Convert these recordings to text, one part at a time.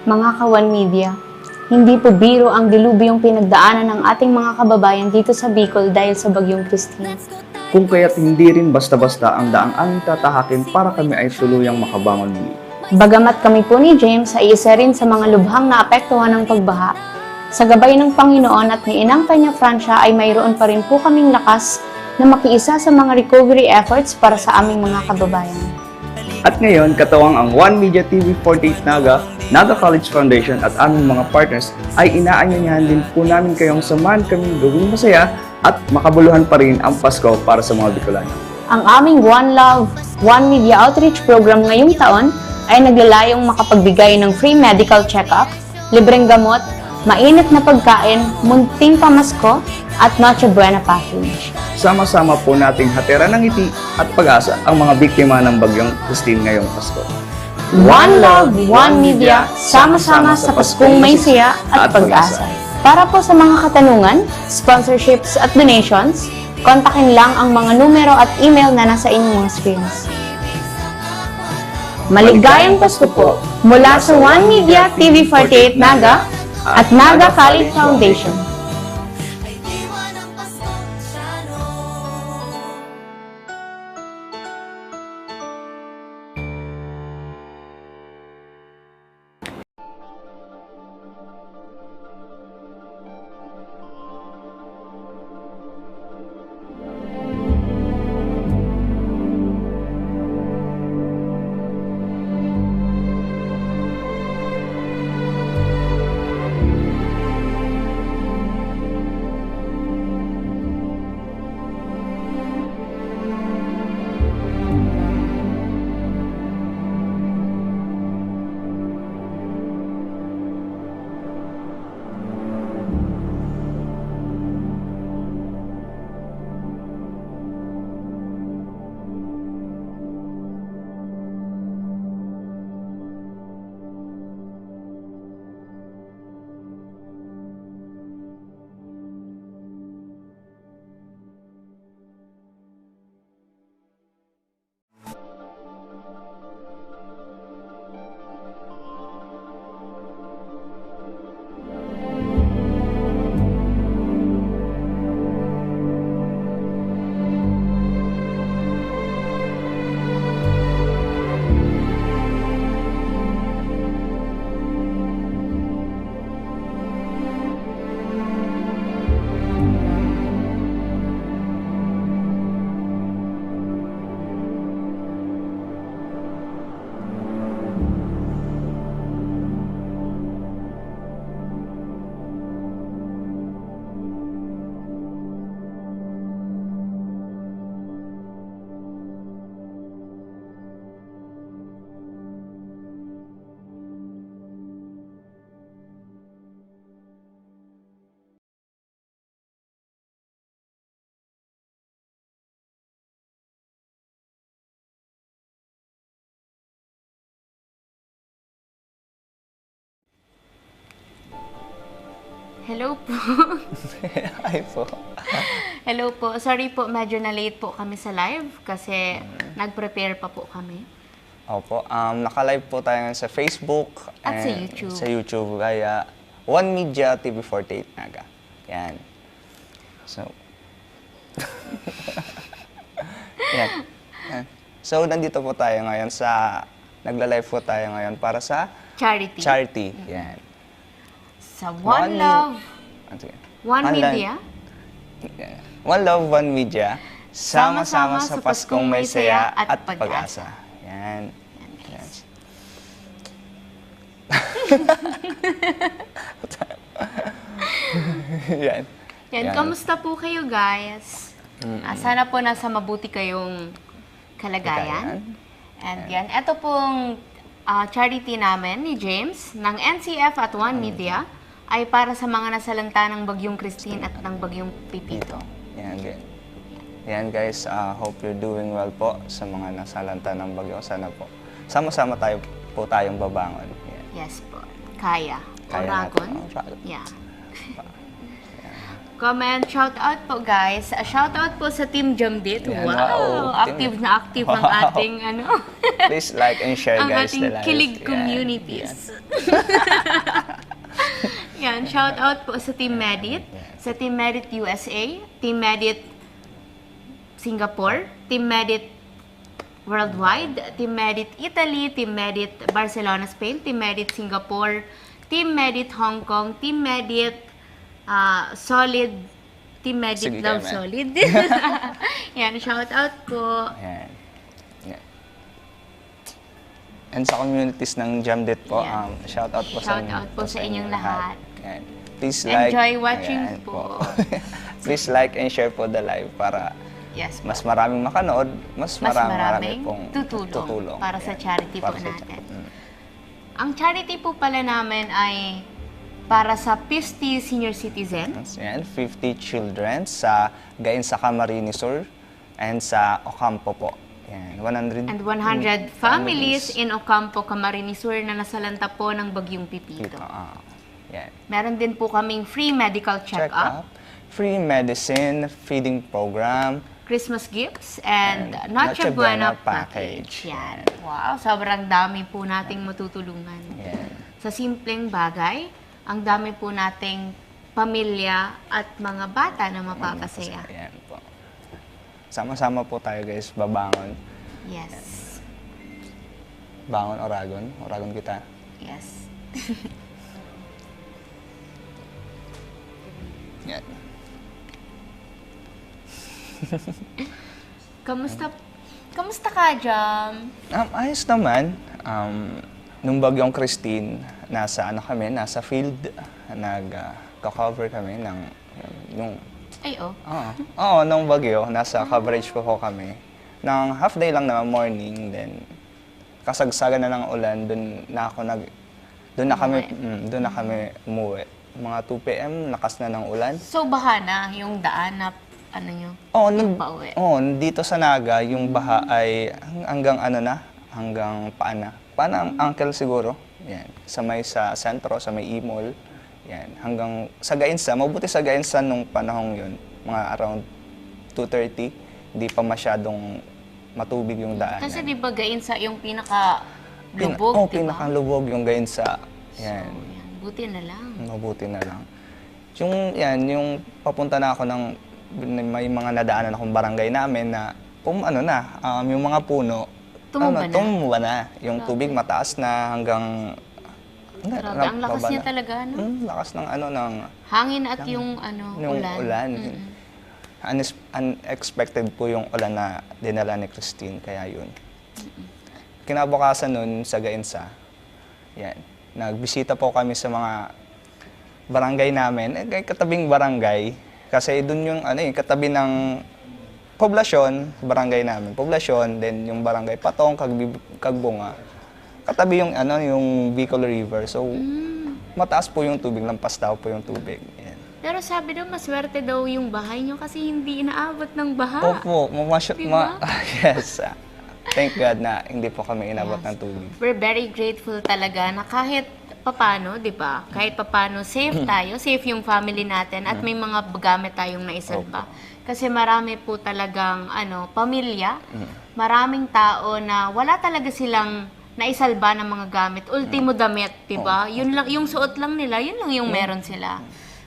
Mga Kawan Media, hindi po biro ang dilubyong pinagdaanan ng ating mga kababayan dito sa Bicol dahil sa Bagyong Christine. Kung kaya't hindi rin basta-basta ang daang aming tatahakin para kami ay tuluyang makabangon muli. Bagamat kami po ni James ay isa rin sa mga lubhang naapektuhan ng pagbaha, sa gabay ng Panginoon at ni Inang Peña Francia ay mayroon pa rin po kaming lakas na makiisa sa mga recovery efforts para sa aming mga kababayan. At ngayon, katawang ang One Media TV 48 Naga, Naga College Foundation at aming mga partners ay inaanyayahan din po namin kayong samahan kaming gawing masaya at makabuluhan pa rin ang Pasko para sa mga Bicolano. Ang aming One Love, One Media Outreach Program ngayong taon ay naglalayong makapagbigay ng free medical check-up, libreng gamot, mainit na pagkain, munting pamasko, at Noche Buena package. Sama-sama po nating hatiran ng ngiti at pag-asa ang mga biktima ng Bagyong Christine ngayong Pasko. One Love, One Media, sama-sama sa Paskong may siya at pag-asa. Para po sa mga katanungan, sponsorships at donations, kontakin lang ang mga numero at email na nasa inyong mga screens. Maligayang Pasko po mula sa One Media TV48 Naga at Naga College Foundation. Hello po. Ay po. Hello po. Sorry po, medyo na-late po kami sa live kasi nag-prepare pa po kami. Opo, naka-live po tayo sa Facebook At sa and YouTube. Sa YouTube kaya One Media TV48 Naga. Yan. So, yan. Yan. So, nandito po tayo ngayon nagla-live po tayo ngayon para sa Charity. charity. Yan. Sa One Love, One Media. Yeah. One Love, One Media. Sama-sama sa Paskong may saya at pag-asa. Yan. Yan. Yan. Yan, kamusta po kayo guys? Sana po nasa mabuti kayong kalagayan. And yan, ito pong charity namin ni James ng NCF at One Media ay para sa mga nasalanta ng Bagyong Christine at ng Bagyong Pipito. Yan, ganyan. Yan guys, hope you're doing well po sa mga nasalanta ng bagyo. Sana po, sama-sama tayong babangon. Yan. Yes po. Kaya. Kaya Oragon. natin. Yeah. comment, shout out po guys. Shout out po sa Team Jamdit. Yan, Wow! wow. Active na active ang Wow. ating ano. Please like and share, ang guys, ating the live. kilig Yan, communities. Yan, shout out po sa Team Medit, sa Team Medit USA, Team Medit Singapore, Team Medit Worldwide, Team Medit Italy, Team Medit Barcelona, Spain, Team Medit Singapore, Team Medit Hong Kong, Team Medit Solid, Team Medit Sige, Love Carmen. Solid. Yan, shout out po. Yan. Yan. And sa communities ng Jamdit po, Yan. shout out po Shout out po sa inyong lahat. Yan. Please like, Enjoy watching ayan po. Please like and share po the live para Yes po. mas maraming makanood, mas marami pong tutulong para sa Yan. charity Para po sa natin. Mm. Ang charity po pala namin ay para sa 50 senior citizens. Yan, 50 children sa Gainsa Camarines Sur and sa Ocampo po. Yan, 100 And 100 families in Ocampo, Camarines Sur na nasalanta po ng Bagyong Pipito. Yan. Meron din po kaming free medical check-up, Free medicine, feeding program, Christmas gifts, and And Noche Noche Buena Buena package. package. Yan. Wow, sobrang dami po nating matutulungan. yan. Sa simpleng bagay, ang dami po nating pamilya at mga bata na mapapasaya. Yan po. Sama-sama po tayo guys, babangon. Yes. Bangon Oragon. Oragon kita. Yes. Yan. Kamusta ka, Jam? Ayos naman. Nung bagyong Christine, nasa field. Nag-cover kami ng yung Ay, oh. Oo, nung bagyo, nasa coverage po kami. Nang half day lang na morning, then kasagsagan na ng ulan, doon na kami umuwi. Mga 2 PM, lakas na ng ulan. So, baha na yung daan na, ano nyo, Oo, yung pauwi. dito sa Naga, yung baha ay hanggang paa na. Paa ng ankle siguro. Yan, sa sentro, sa may Imol. Yan, hanggang sa Gainsa, mabuti sa Gainsa nung panahong yun, mga around 2:30, hindi pa masyadong matubig yung daan. Kasi di ba Gainsa yung pinaka-lubog, di ba? Pinakalubog yung Gainsa. Yan, So, yan. Buti na lang. mabuti na lang. Yung papunta na ako may mga nadaanan akong barangay namin na, yung mga puno, tumumba na. Yung tubig mataas na hanggang Grabe, ang lakas niya talaga, no? Lakas ng Hangin at yung ulan. Unexpected po yung ulan na dinala ni Christine, kaya yun. Kinabukasan nun sa Gainsa, yan, nagbisita po kami sa mga barangay namin, katabing barangay, kasi dun yung katabi ng poblasyon, barangay namin, poblasyon, then yung barangay Patong, Kagbunga. Katabi yung Bicol River. So, mataas po yung tubig, lampas daw po yung tubig. Yan. Pero sabi daw, maswerte daw yung bahay nyo kasi hindi inaabot ng baha. Opo, Diba? yes. Thank God na hindi po kami inabot ng tubig. We're very grateful talaga na kahit papano, di ba? Kahit papano, safe tayo, safe yung family natin at may mga gamit tayong naisalba. Kasi marami po talagang pamilya, maraming tao na wala talaga silang naisalba ng mga gamit. Ultimo damit, 'di ba? Yun lang yung suot lang nila, yun lang yung meron sila.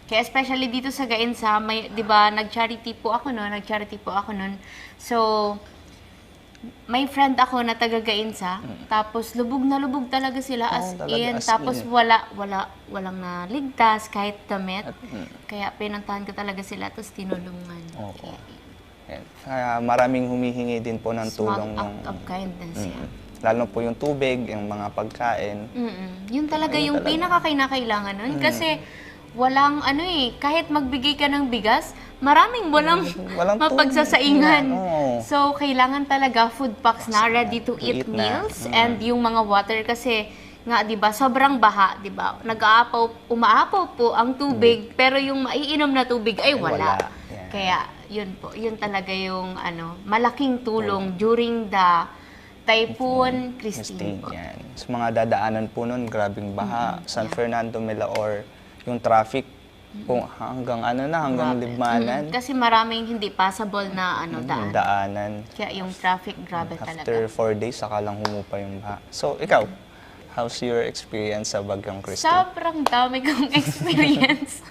Kaya especially dito sa Gainsa, may 'di ba, nag-charity po ako noon. So may friend ako na taga Gainsa, tapos lubog na lubog talaga sila as talaga, in, as tapos in. walang naligtas kahit damit. Kaya pinuntahan ko talaga sila tapos tinulungan. Opo. Kaya, Yan. Kaya maraming humihingi din po ng small tulong. act of kindness yan. Lalo po yung tubig, yung mga pagkain. Yun talaga Ayun yung talaga. pinaka-kinakailangan nun. Kasi walang kahit magbigay ka ng bigas, maraming walang Walang mapagsasaingan. tubig. Oo. So, kailangan talaga food packs na, ready to eat eat na. meals, and yung mga water kasi nga, di ba, sobrang baha, di ba? Umaapaw po ang tubig, pero yung maiinom na tubig ay wala. wala. Yan. Kaya, yun talaga yung malaking tulong during the Typhoon Christine. Yan. Sa mga dadaanan po nun, grabing baha. San Fernando, Milaor, yung traffic, kung hanggang hanggang Libmanan. Kasi maraming hindi passable na daan. Daanan. Kaya yung traffic, grabe talaga. After 4 days, saka lang humupa yung baha. So, ikaw, how's your experience sa Bagyong Christine? Sobrang dami kong experience.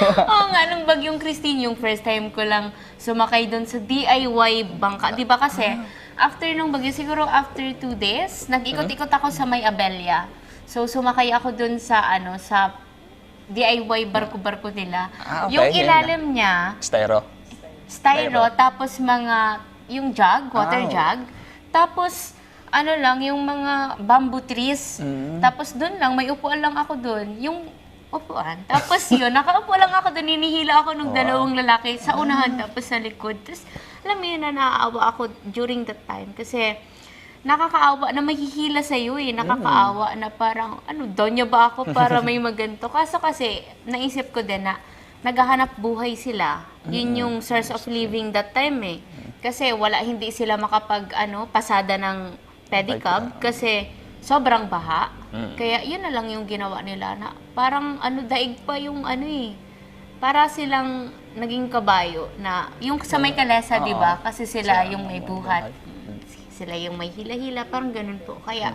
Oo nga, nung Bagyong Christine, yung first time ko lang sumakay doon sa DIY bangka. Di ba kasi, after nung bagyo, siguro after 2 days, nag-ikot-ikot ako sa May Abella. So, sumakay ako doon sa, sa DIY barko-barko nila. Okay, Yung yan ilalim niya, styro, tapos yung jug, water jug. Tapos, lang, yung mga bamboo trees. Tapos doon lang, may upuan lang ako doon. Yung upuan. Tapos yun, nakaupo lang ako doon, hinihila ako ng dalawang lalaki sa unahan, tapos sa likod. Tapos, alam mo yun, na naaawa ako during that time. Kasi, nakakaawa na mahihila sa'yo eh. Nakakaawa na parang, donya ba ako para may maganto? Kaso kasi, naisip ko din na naghahanap buhay sila. Yun yung source of living that time eh. Kasi hindi sila pasada ng pedicab kasi sobrang baha. Kaya yun na lang yung ginawa nila na parang daig pa yung para silang naging kabayo na yung sa may kalesa, di ba? Kasi sila yung may buhat. Sila yung may hila-hila, parang ganun po. Kaya,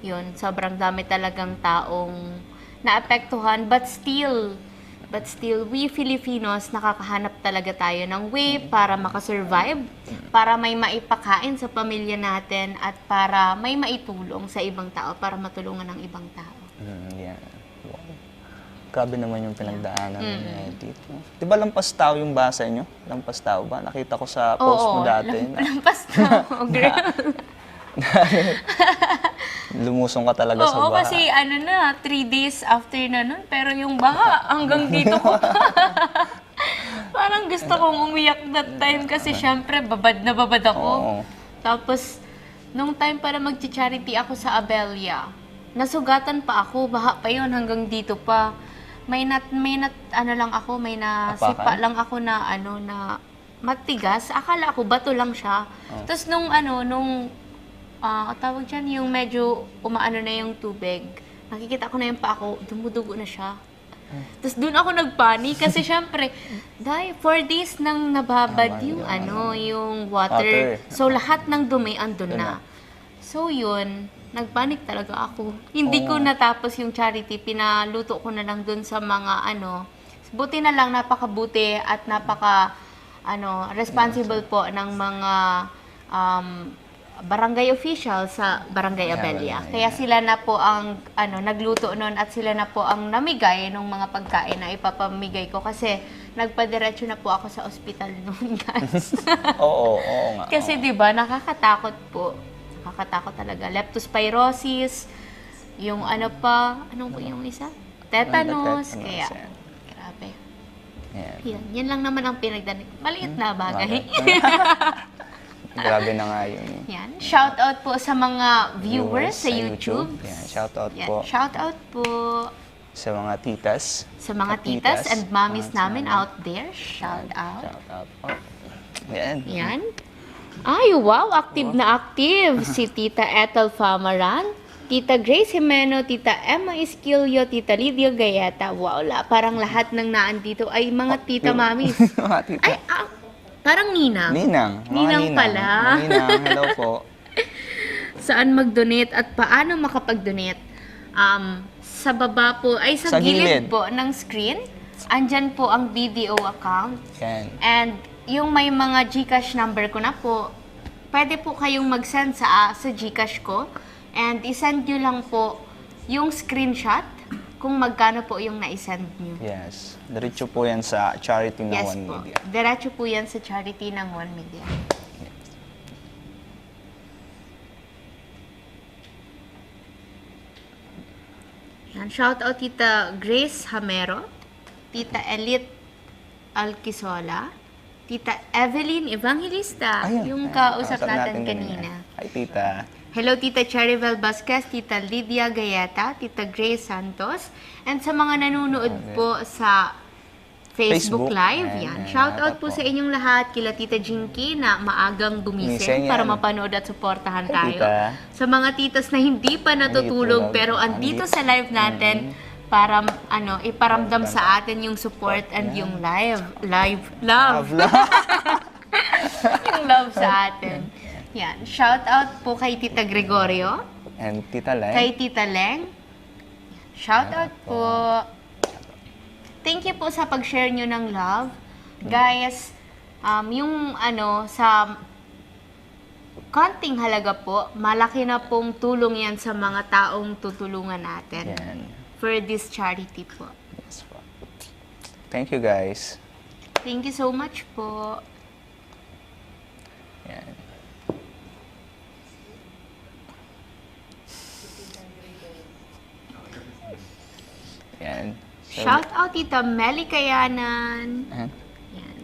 yun, sobrang dami talagang taong naapektuhan. But still, we Filipinos, nakakahanap talaga tayo ng way para makasurvive, para may maipakain sa pamilya natin, at para may maitulong sa ibang tao, para matulungan ng ibang tao. Yeah. Wow. Grabe naman yung pinagdaanan niya dito. Di ba lampas tao yung basa nyo? Lampas tao ba? Nakita ko sa post mo dati. Lampas tao, girl. Lumusong ka talaga sa Oo, baha. kasi 3 days after na nun, pero yung baha, hanggang dito ko pa. Parang gusto kong umiyak that time kasi syempre, babad na babad ako. Oo. Tapos, nung time para mag-charity ako sa Abella, nasugatan pa ako, baha pa yun, hanggang dito pa. May nasipa lang ako na na matigas. Akala ko bato lang siya. Tapos nung tawag dyan, yung medyo umaano na yung tubig, nakikita ko na yung pa ako, dumudugo na siya. Tapos doon ako nagpanic kasi syempre, 4 days nang nababad yung yung water. So lahat ng dumi andun na. So yun, nagpanic talaga ako. Hindi ko natapos yung charity, pinaluto ko na lang doon sa mga buti na lang, napakabuti at responsible po ng mga barangay official sa Barangay Abella. Kaya sila na po ang nagluto noon, at sila na po ang namigay ng mga pagkain na ipapamigay ko kasi nagpadiretso na po ako sa ospital noon, guys. Oo nga. Kasi 'di ba, nakakatakot po. Nakakatakot talaga. Leptospirosis, yung po yung isa? Tetanus, kaya grabe. Yan lang naman ang pinagdanig. Maliit na bagay. Grabe na nga yun. Yan. Shout out po sa mga viewers sa YouTube. Yan, shout out Yan. po. Shout out po Sa mga titas. sa mga titas and mommies namin out there. Shout out. Shout out po. Yan. Yan. Ay, wow! Active na active! Si Tita Ethel Famaran, Tita Grace Jimeno, Tita Emma Esquilio, Tita Lydia Gayeta. Wow, parang lahat ng naandito ay mga tita mamis. Mga tita. Ay, parang ninang. Ninang. Mga Ninang pala. Mga ninang. Hello po. Saan mag-donate at paano makapag-donate? Sa baba po, ay sa gilid po ng screen, andyan po ang BDO account. Yan. And yung may mga GCash number ko na po, pwede po kayong mag-send sa GCash ko. And isend nyo lang po yung screenshot kung magkano po yung na-send nyo. Yes. Diretso po yan sa charity ng Yes One po. Media. Diretso po yan sa charity ng One Media. Yan. Shout out Tita Grace Hamero, Tita Elite Alquisola, Tita Evelyn Evangelista, yung kausap natin kanina. Hi, tita. Hello, Tita Cheribel Vasquez, Tita Lydia Gayeta, Tita Grace Santos, and sa mga nanonood po sa Facebook Live. Ayan, Yan. ayan, Shout out po po. sa inyong lahat. Kila Tita Jinky na maagang Gumising gumising para yan. mapanood at suportahan Hi, tayo. Tita. Sa mga titas na hindi pa natutulog Natutulog. pero andito sa live natin para iparamdam sa atin yung support and yung love. Love. Yung love sa atin. Yan. Shout out po kay Tita Gregorio, And Tita Leng. kay Tita Leng. Shout out po. Thank you po sa pag-share nyo ng love. Guys, yung sa konting halaga po, malaki na pong tulong yan sa mga taong tutulungan natin. Yan. For this charity po. Yes po. Thank you guys. Thank you so much po. Yan. Yan. So, Shout out Tita Meli Kayanan. Ayan. Yan.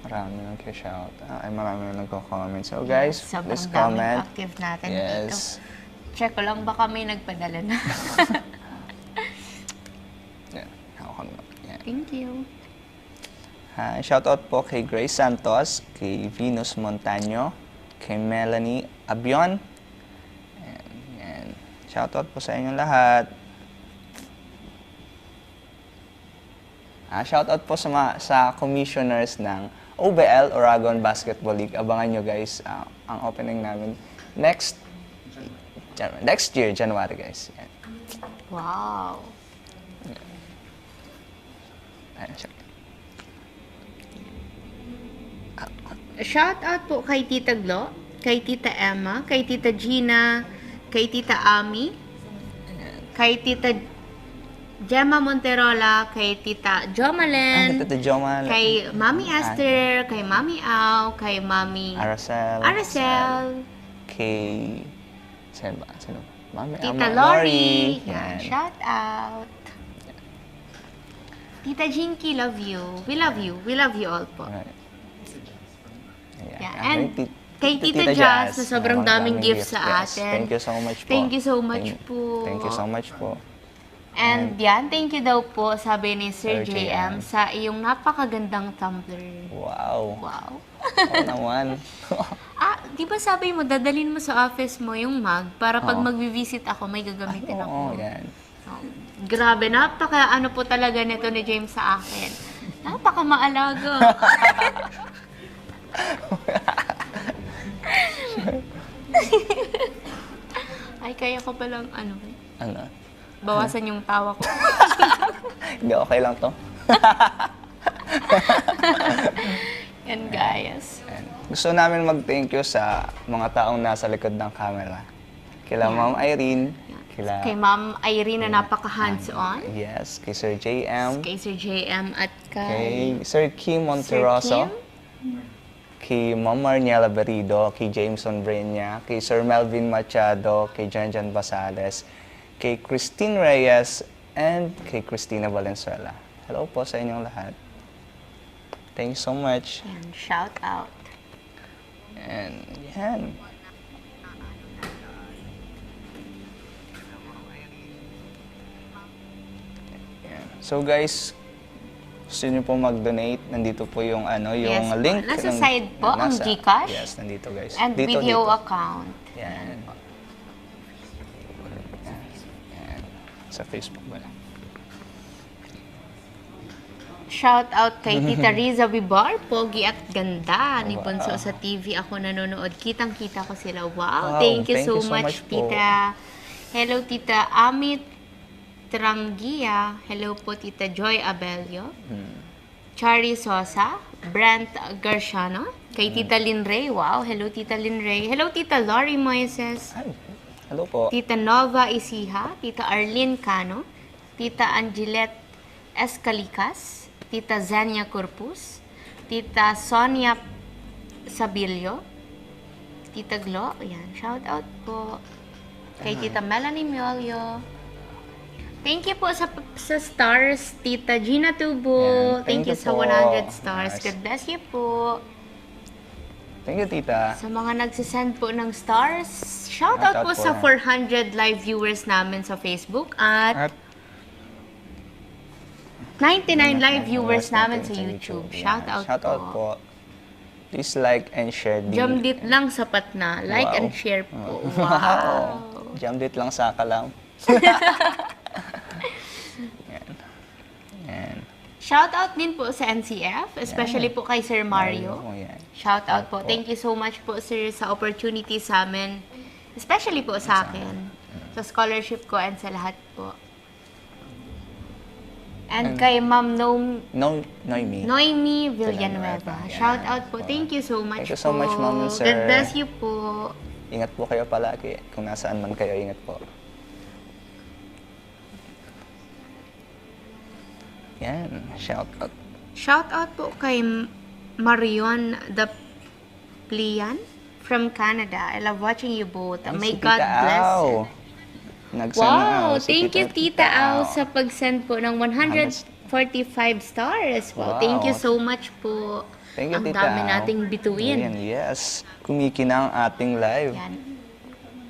Marami nag-shout. Marami na nagko-comment. So guys, Sobrang please daming comment. active natin Yes. dito. Check ko lang baka may nagpadala na. Yan. Ako kami. Yan. Thank you. Shoutout po kay Grace Santos, kay Venus Montaño, kay Melanie Abion. And shoutout po sa inyong lahat. Shoutout po sa commissioners ng OBL, Oragon Basketball League. Abangan nyo guys, ang opening namin next year, January guys. Yan. Wow. Ayan siya. Shout out po kay Tita Glo, kay Tita Emma, kay Tita Gina, kay Tita Ami, kay Tita Gemma Monterola, kay Tita Jomalen, Tita Joma, kay Mami Esther, kay Mami Au, kay Mami Aracel, kay... Sino ba? Mami Tita Ama, Lori. Yan. Yan, shout out. Tita Jinky, love you. We love you. We love you all po. Right. Ayan. Yeah, Ah, and kay Tita Tita Jazz na sobrang Mga daming gifts sa Yes. atin. Thank you so much po. Thank you so much po. Thank you so much po. And yan, thank you daw po, sabi ni Sir Sir JM, JM. sa iyong napakagandang tumbler. Wow. Wow. Oo naman. Di ba sabi mo, dadalhin mo sa office mo yung mug para pag Oo. mag-visit ako, may gagamitin Oo, ako. yan. Oh, grabe, ano po talaga nito ni James sa akin. Napaka maalaga. Ay, kaya ko palang Ano? bawasan yung tawa ko. Hindi, okay lang to. Yan, guys. Ayan. Gusto namin mag-thank you sa mga taong nasa likod ng camera. Kila Ma'am Irene, kila... Kay Ma'am Irene na napaka-hands-on. Yes, kay Sir JM, Kay Sir JM at kay Sir Kim Monteroso, kay Ma'am Marniela Berido, kay Jameson Breña, kay Sir Melvin Machado, kay Janjan Basales, kay Christine Reyes, and kay Christina Valenzuela. Hello po sa inyong lahat. Thank you so much. Yan, shout out. And yan. Yan. So guys, gusto niyo po mag-donate, nandito po yung Yes po. link. Nasa side po ang GCash. Yes, nandito guys. And dito, video dito. account. Yan. Yan. Sa Facebook ba? Shout out kay Tita Riza Vibar, pogi at ganda ni Wow. Bunso sa TV ako nanonood. Kitang-kita ko sila. Wow, Wow, thank you thank so you so much, much po. Tita. Hello, Tita Amit Trangia. Hello po, Tita Joy Abelio. Chari Sosa, Brent Garciano, kay Tita Lynn Ray. Wow, hello Tita Lynn Ray. Hello Tita Lori Moises. Ay, hello po. Tita Nova Isiha, Tita Arlene Cano, Tita Angelet Escalicas, Tita Zenia Corpus, Tita Sonia Sabilio, Tita Glo, ayan, shout out po. Kay Tita Melanie Miolio. Thank you po sa stars, Tita Gina Tubo. Ayan, Thank you thank you sa po. 100 stars. Nice. God bless you po. Thank you, tita. Sa mga nagsisend po ng stars, shoutout po sa 400 live viewers namin sa Facebook at At 99 live viewers namin sa YouTube. Shoutout po. Please like and share Jamdit lang sapat na. Like Wow. and share po. Wow. Wow. Jamdit lang sa kalam. Yan. Yan. Shoutout din po sa NCF, especially po kay Sir Mario. Oh, yan. Shoutout po. po. Thank you so much po, sir, sa opportunity sa amin. Especially po sa akin. Sa scholarship ko and sa lahat po. And kay Ma'am Noemi. Noemi Villanueva. Villanueva. Shoutout po. Thank you so much Thank you so much, Ma'am and Sir. God bless you po. Ingat po kayo palagi. Kung nasaan man kayo, ingat po. Yan. Shout out. Shoutout po kay Marion Daplian from Canada. I love watching you both. Yan, May si God Tita bless. Au. Wow! Nagsanaw, si Thank you, Tita Au, Au. sa pag-send po ng 145 stars. Wow, thank you so much po. Thank you, Ang Tita dami Au. nating bituin. Ayan, yes. Kumikinang ating live. Yan.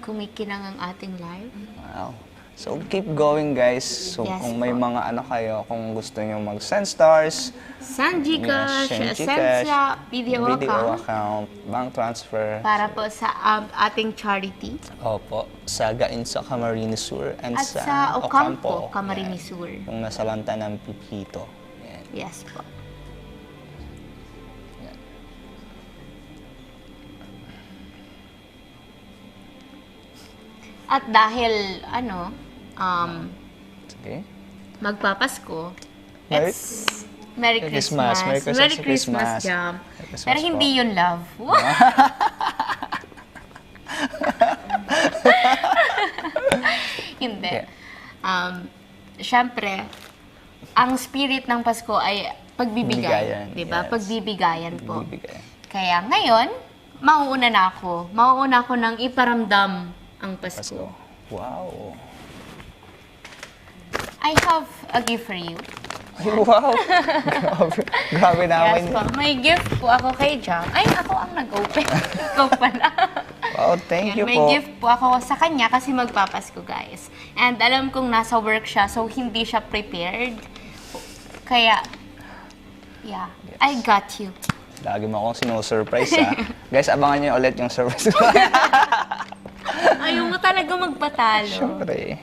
Kumikinang ang ating live. Wow. So, keep going, guys. So, Yes kung may po. mga ano kayo, kung gusto nyo mag-send stars, Send Gcash, send send Gcash, sa video account bank transfer. para po sa ating charity. Opo, sa Gainsa, Camarines Sur, and At sa Ocampo, Camarines Yan. Sur. Yung nasa lanta ng Pipito. Yan. Yes po. At dahil, Sige. magpapasko, Merry- it's Merry Merry Christmas. Christmas. Merry Christmas, Merry Christmas. Christmas, Jam. Merry Christmas Pero hindi po. yun love. Hindi. Okay. Siyempre, ang spirit ng Pasko ay pagbibigay. Bigayan, Di ba? yes. Pagbibigayan po. Bibigay. Kaya ngayon, mauuna na ako. Mauuna ako ng iparamdam ang Pasko. Pasko. Wow. I have a gift for you. Ay, wow. Grabe. Grabe naman. Yes po. May gift po ako kay Jam. Ay, ako ang nag-open. Ikaw pala. Wow, thank Yan, you may po. gift po ako sa kanya kasi magpapasko, guys. And alam kong nasa work siya, so hindi siya prepared. Kaya, yeah, I got you. Lagi mo akong sinusurprise, ha? Guys, abangan niyo ulit yung surprise. Ayaw mo talaga magpatalo. Siyempre.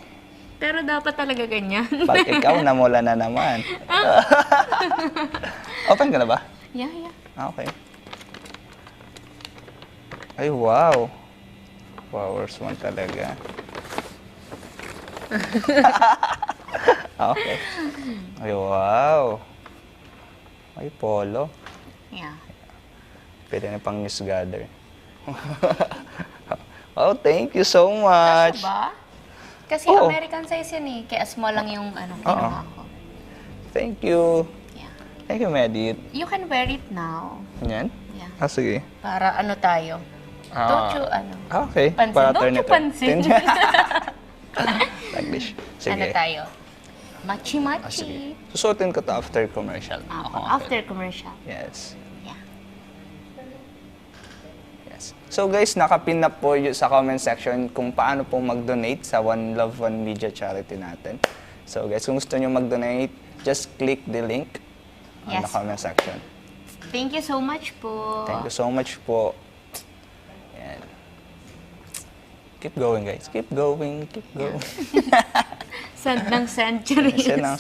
Pero dapat talaga ganyan. Pag ikaw, namula na naman. Open ka na ba? Yeah, yeah. Ah, okay. Ay, wow. Flowers one talaga. Okay. Ay, wow. Ay, polo. Yeah. Pwede na pang news gather. Oh, thank you so much. Ba? Kasi Oo. American size yun eh. Kaya small lang yung kinuha ko. Thank you. Yeah. Thank you, Medit. You can wear it now. Yan? Yeah. Ah, sige. Para ano tayo? Ah. Don't you, Ah, okay. Pansin. Para Don't turn you it pansin. Like this. Sige. Ano tayo? Ah, sige. Machi-machi. Susuotin ko to after commercial. Okay. Okay. After commercial. Yes. Yeah. Yes. So guys, nakapin na po sa comment section kung paano po mag-donate sa One Love One Media charity natin. So guys, kung gusto nyo mag-donate, just click the link on the Yes. comment section. Thank you so much po. Thank you so much po. Yan. Keep going guys. Keep going. Keep going. Send ng centuries. Kasi lang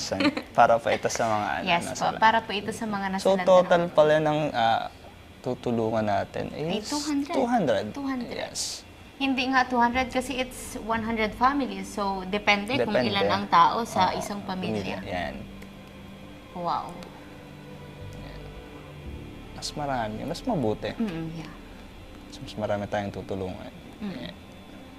para pa ito sa mga ano, Yes nasa po, para po ito sa mga nasa So London. total pala ng tutulungan natin Ay, is 200. 200. 200. Yes. Hindi nga 200 kasi it's 100 families. So, depende kung Depende. ilan ang tao sa Oo, isang pamilya. Yan. Wow. Mas marami, mas mabuti. Yeah. Mas marami tayong tutulungan. Yan.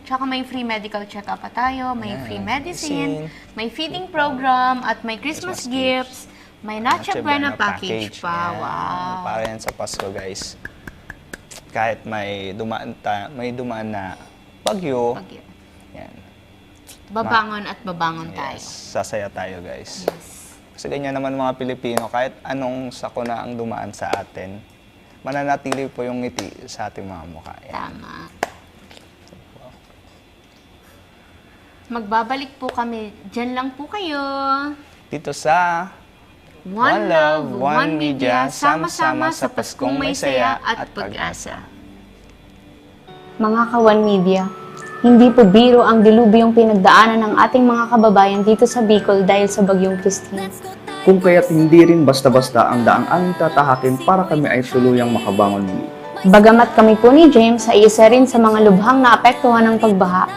Tsaka may free medical check-up pa tayo, may Yan, free medicine, medicine. may feeding program, at may Christmas gifts, may Noche Buena package pa. Yan. Wow. Para yan sa Pasko, guys. Kahit may dumaan na bagyo, Bagyo. yan. Babangon at babangon tayo. Yes, sasaya tayo, guys. Yes. Kasi ganyan naman mga Pilipino, kahit anong sakuna ang dumaan sa atin, mananatili po yung ngiti sa ating mga mukha. Yan. Tama. Magbabalik po kami. Diyan lang po kayo. Dito sa One Love, One Media, sama-sama sa Paskong may saya at pag-asa. Mga ka-One Media, hindi po biro ang dilubyong pinagdaanan ng ating mga kababayan dito sa Bicol dahil sa Bagyong Christine. Kung kaya't hindi rin basta-basta ang daang aming tatahakin para kami ay tuluyang makabangon muli. Bagamat kami po ni James ay isa rin sa mga lubhang naapektuhan ng pagbaha,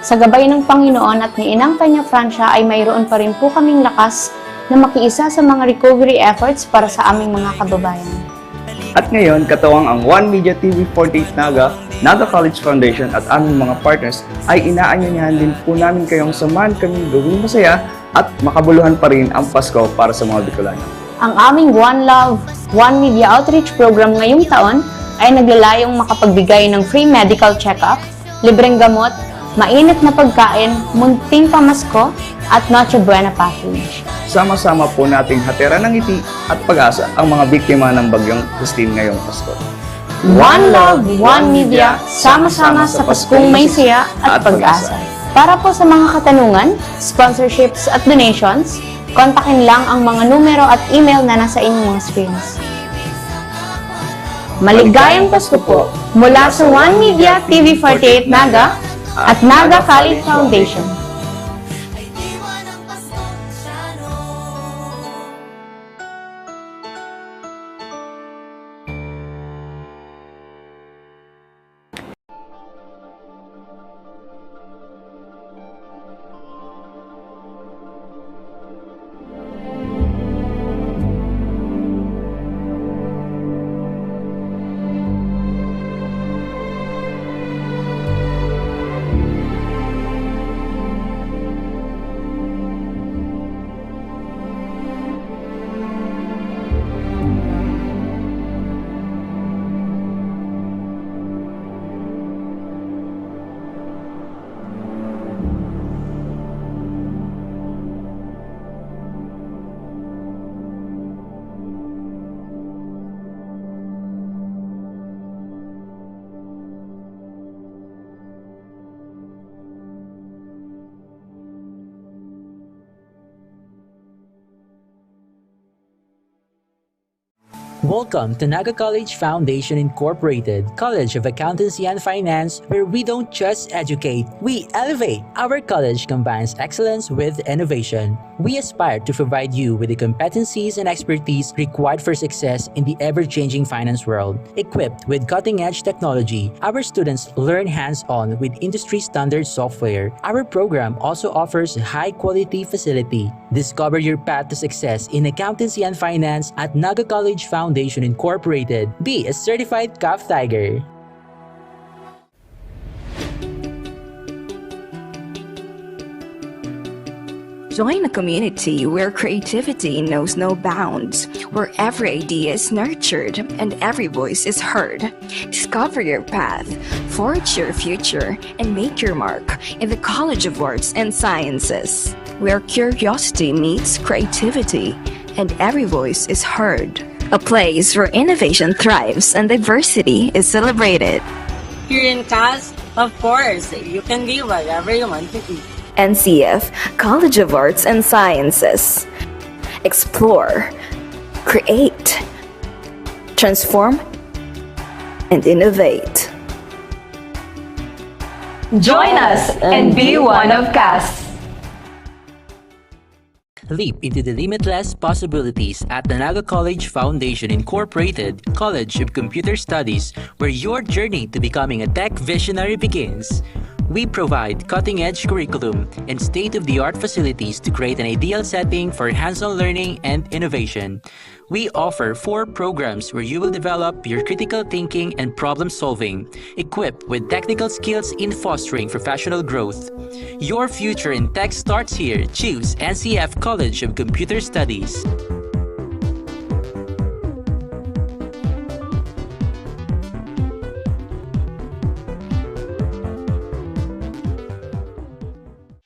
sa gabay ng Panginoon at ni Inang Peña Francia ay mayroon pa rin po kaming lakas na makiisa sa mga recovery efforts para sa aming mga kababayan. At ngayon, katuwang ang One Media TV 48 Naga, Naga College Foundation at aming mga partners ay inaanyayahan din po namin kayong samahan kaming gawing masaya at makabuluhan pa rin ang Pasko para sa mga Bicolano. Ang aming One Love, One Media Outreach Program ngayong taon ay naglalayong makapagbigay ng free medical check-up, libreng gamot, mainit na pagkain, munting pamasko, at Noche Buena package. Sama-sama po nating hatiran ng ngiti at pag-asa ang mga biktima ng Bagyong Christine ngayong Pasko. One Love, One Media, sama-sama sa Paskong may saya at pag-asa. Para po sa mga katanungan, sponsorships at donations, kontakin lang ang mga numero at email na nasa inyong mga screens. Maligayang Pasko po mula sa One Media TV48 Naga at Naga College Foundation. Welcome to Naga College Foundation Incorporated, College of Accountancy and Finance, where we don't just educate, we elevate. Our college combines excellence with innovation. We aspire to provide you with the competencies and expertise required for success in the ever-changing finance world. Equipped with cutting-edge technology, our students learn hands-on with industry-standard software. Our program also offers high-quality facility. Discover your path to success in accountancy and finance at Naga College Foundation Incorporated. Be a certified CAF Tiger. Join a community where creativity knows no bounds, where every idea is nurtured and every voice is heard. Discover your path, forge your future, and make your mark in the College of Arts and Sciences, where curiosity meets creativity and every voice is heard. A place where innovation thrives and diversity is celebrated. Here in CAS, of course, you can be whatever you want to be. NCF, College of Arts and Sciences. Explore, create, transform, and innovate. Join us and be one of CAS. Leap into the limitless possibilities at the Naga College Foundation Incorporated, College of Computer Studies, where your journey to becoming a tech visionary begins. We provide cutting-edge curriculum and state-of-the-art facilities to create an ideal setting for hands-on learning and innovation. We offer 4 programs where you will develop your critical thinking and problem-solving, equipped with technical skills in fostering professional growth. Your future in tech starts here. Choose NCF College of Computer Studies.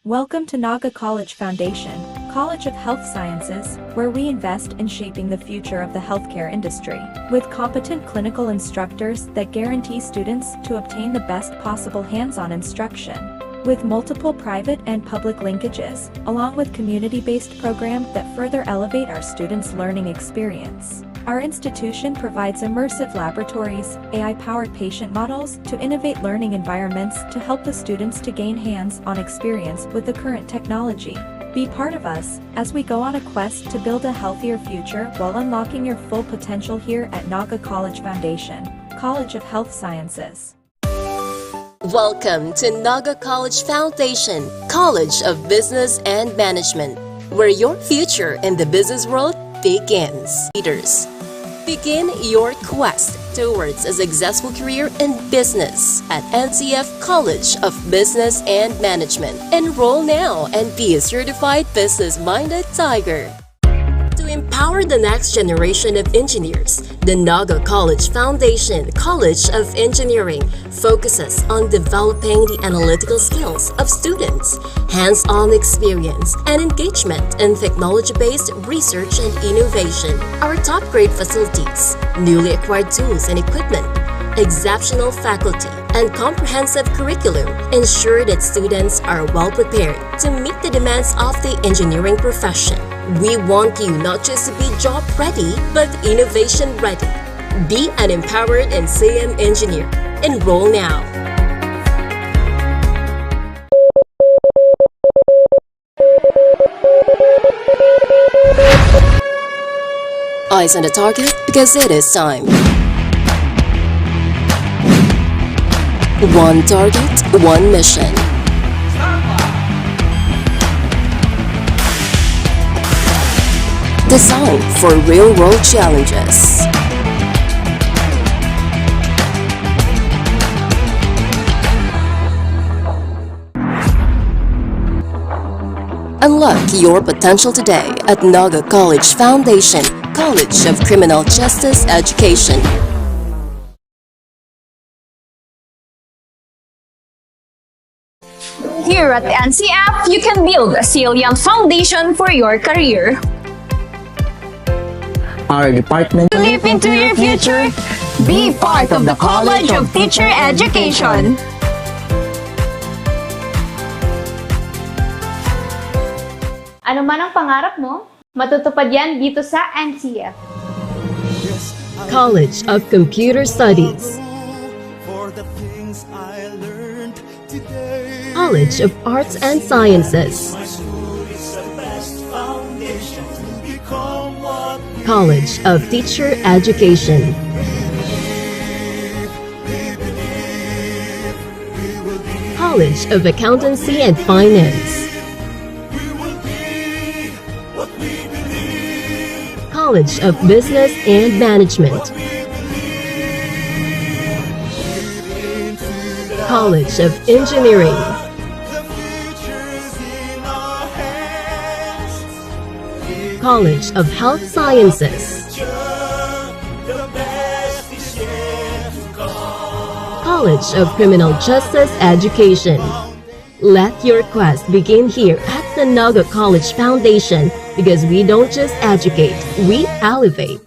Welcome to Naga College Foundation, College of Health Sciences, where we invest in shaping the future of the healthcare industry, with competent clinical instructors that guarantee students to obtain the best possible hands-on instruction, with multiple private and public linkages, along with community-based programs that further elevate our students' learning experience. Our institution provides immersive laboratories, AI-powered patient models to innovate learning environments to help the students to gain hands-on experience with the current technology. Be part of us as we go on a quest to build a healthier future while unlocking your full potential here at Naga College Foundation, College of Health Sciences. Welcome to Naga College Foundation, College of Business and Management, where your future in the business world begins. Leaders, begin your quest towards a successful career in business at NCF College of Business and Management. Enroll now and be a certified business-minded tiger. To empower the next generation of engineers, the Naga College Foundation College of Engineering focuses on developing the analytical skills of students, hands-on experience, and engagement in technology-based research and innovation. Our top-grade facilities, newly acquired tools and equipment, exceptional faculty, and comprehensive curriculum ensure that students are well prepared to meet the demands of the engineering profession. We want you not just to be job ready, but innovation ready. Be an empowered and CM engineer. Enroll now. Eyes on the target because it is time. One target, one mission. Designed for real-world challenges. Unlock your potential today at Naga College Foundation, College of Criminal Justice Education. Here at NCF, you can build a resilient foundation for your career. Our department To leap into your future, be part of the College of Teacher Education. Ano man ang pangarap mo, matutupad yan dito sa NCF. College of Computer Studies. College of Arts and Sciences. College of Teacher Education. College of Accountancy and Finance. College of Business and Management. College of Engineering. College of Health Sciences. College of Criminal Justice Education. Let your quest begin here at the Naga College Foundation because we don't just educate, we elevate.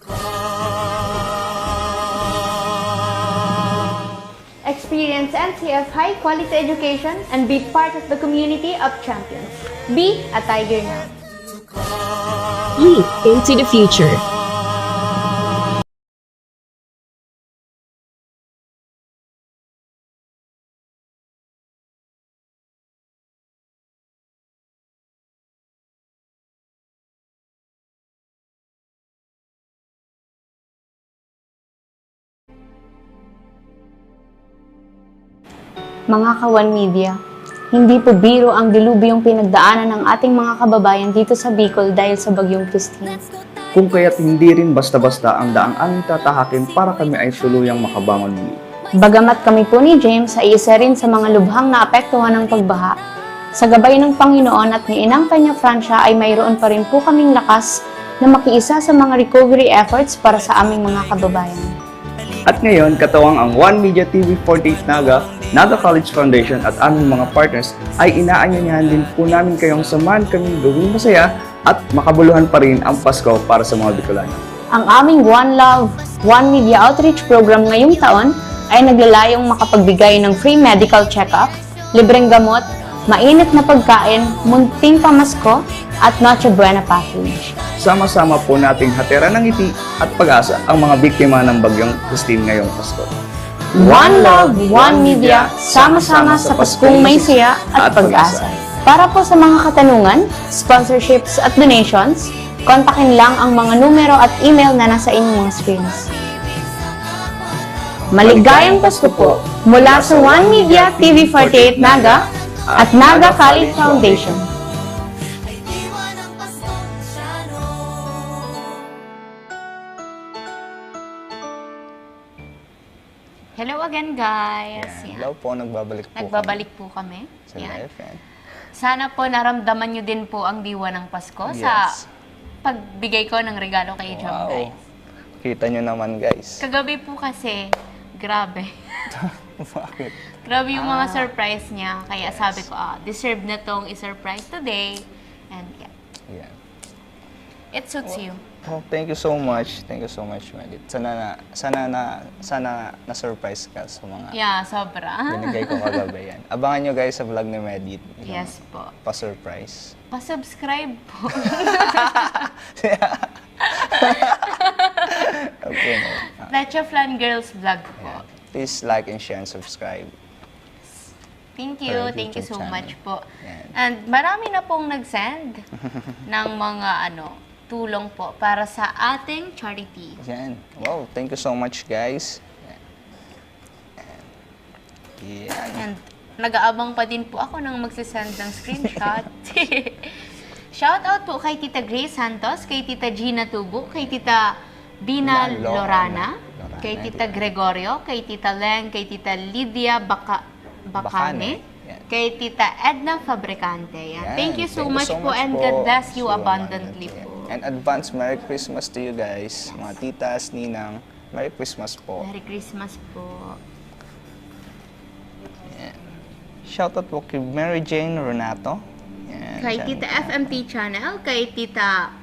Experience NCF high-quality education and be part of the community of champions. Be a Tiger now. Leap into the future. Mga Kawan Media, hindi po biro ang dilubyong pinagdaanan ng ating mga kababayan dito sa Bicol dahil sa Bagyong Christine. Kung kaya't hindi rin basta-basta ang daang aming tatahakin para kami ay tuluyang makabangon muli. Bagamat kami po ni James ay isa rin sa mga lubhang naapektuhan ng pagbaha, sa gabay ng Panginoon at ni Inang Peña Francia ay mayroon pa rin po kaming lakas na makiisa sa mga recovery efforts para sa aming mga kababayan. At ngayon, katawang ang One Media TV 48 Naga, Naga College Foundation at aming mga partners ay inaanyayahan din po namin kayong samahan kaming gawing masaya at makabuluhan pa rin ang Pasko para sa mga Bicolano. Ang aming One Love, One Media Outreach Program ngayong taon ay naglalayong makapagbigay ng free medical check-up, libreng gamot, mainit na pagkain, munting pamasko, at Noche Buena package. Sama-sama po nating hatera ng ngiti at pag-asa ang mga biktima ng bagyong Christine ngayong Pasko. One Love, One Media, sama-sama sa Paskong may siya at pag-asa. Para po sa mga katanungan, sponsorships at donations, kontakin lang ang mga numero at email na nasa inyong mga screens. Maligayang Pasko po mula sa One Media TV48 Naga at Naga College Foundation. Hello again, guys. Yan. Hello po, nagbabalik po Nagbabalik po kami. sa Yan. live. Yan. Sana po naramdaman nyo din po ang diwa ng Pasko sa Yes. pagbigay ko ng regalo kay John, Wow. guys. Kita nyo naman, guys. Kagabi po kasi, grabe. Bakit? Grabe yung mga surprise niya. Kaya sabi ko, deserve na tong i-surprise today. And yeah, Yan. it suits you. Oh, thank you so much. Thank you so much, Melit. Sana na-surprise ka sa mga Yeah, sobra. binigay ko kagabi yan. Abangan nyo guys sa vlog ni Medit. Yes po. Pa-surprise. Pa-subscribe po. Okay, no? Lecha Flan Girls vlog po. Yan. Please like and share and subscribe. Thank you. Our Thank you YouTube so channel. much po. Yan. And marami na pong nag-send ng mga tulong po para sa ating charity. Yan. Wow, thank you so much guys. Yan. And nag-aabang pa din po ako nang magsisend ng screenshot. Shout out po kay Tita Grace Santos, kay Tita Gina Tubo, kay Tita Bina Lorana, kay Tita Gregorio, kay Tita Leng, kay Tita Lydia Bacane, Yan. kay Tita Edna Fabricante. Yan. Yan. Thank you so much po and God bless you abundantly po. And advance Merry Christmas to you guys. Mga titas, ninang, Merry Christmas po. Merry Christmas po. Yan. Shoutout po kay Mary Jane Renato. Yan. Kay Siya- Tita FMT Channel, kay Tita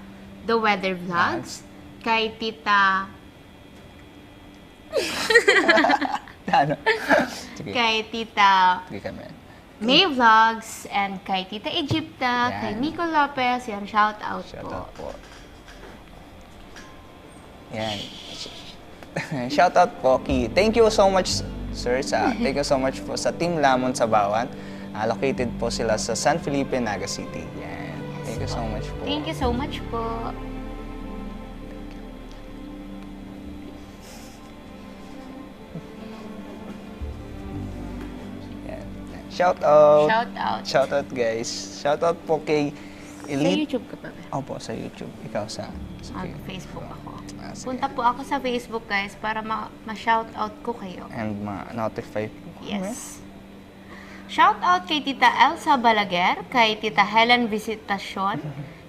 The Weather Vlogs, kay Tita Ano? Sige, kay Tita sige kami. May Vlogs, and kay Tita Egypta, Yan. kay Nico Lopez, yan, shout out Shoutout po. po. Yan. Shoutout po kay. Thank you so much, sir. Thank you so much po sa Team Lamon sa Bawan. Located po sila sa San Felipe, Naga City. Yan. Thank you so much po. Thank you so much po. Yan. Shout out. Shout out. Shout out guys. Shout out po kay Sa Elite. YouTube ka pa ba? Opo, sa YouTube. Ikaw sa Facebook ako. sige. Punta po ako sa Facebook, guys, para ma-shout out ko kayo. And ma-notify po. Yes. Shout out kay Tita Elsa Balaguer, kay Tita Helen Visitacion,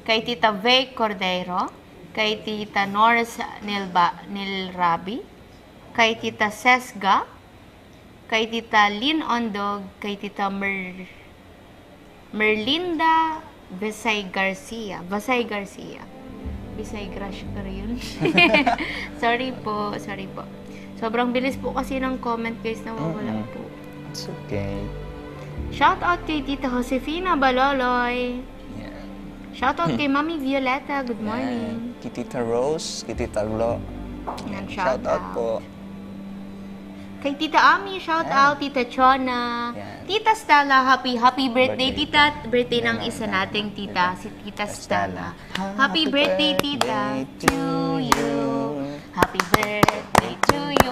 kay Tita Vey Cordero, kay Tita Norris Nilrabi, kay Tita Sesga, kay Tita Lynn Ondog, kay Tita Merlinda Visay Garcia. Visay Gracia ka rin. Sorry po. Sobrang bilis po kasi ng comment, guys, nawawala po. It's okay. Shout out kay Tita Josefina Baloloy. Yan. Shout out kay Mami Violeta. Good morning. Kay Tita Rose, kay Tita Glo. Yan, Shout out po. Kay Tita Ami, shout out. Tita Chona. Yan. Tita Stella, happy birthday, Birthday. Tita. Birthday ng Yan, isa yan. nating tita, si Tita Stella. Stella. Happy birthday, Tita, to you. Happy birthday to you.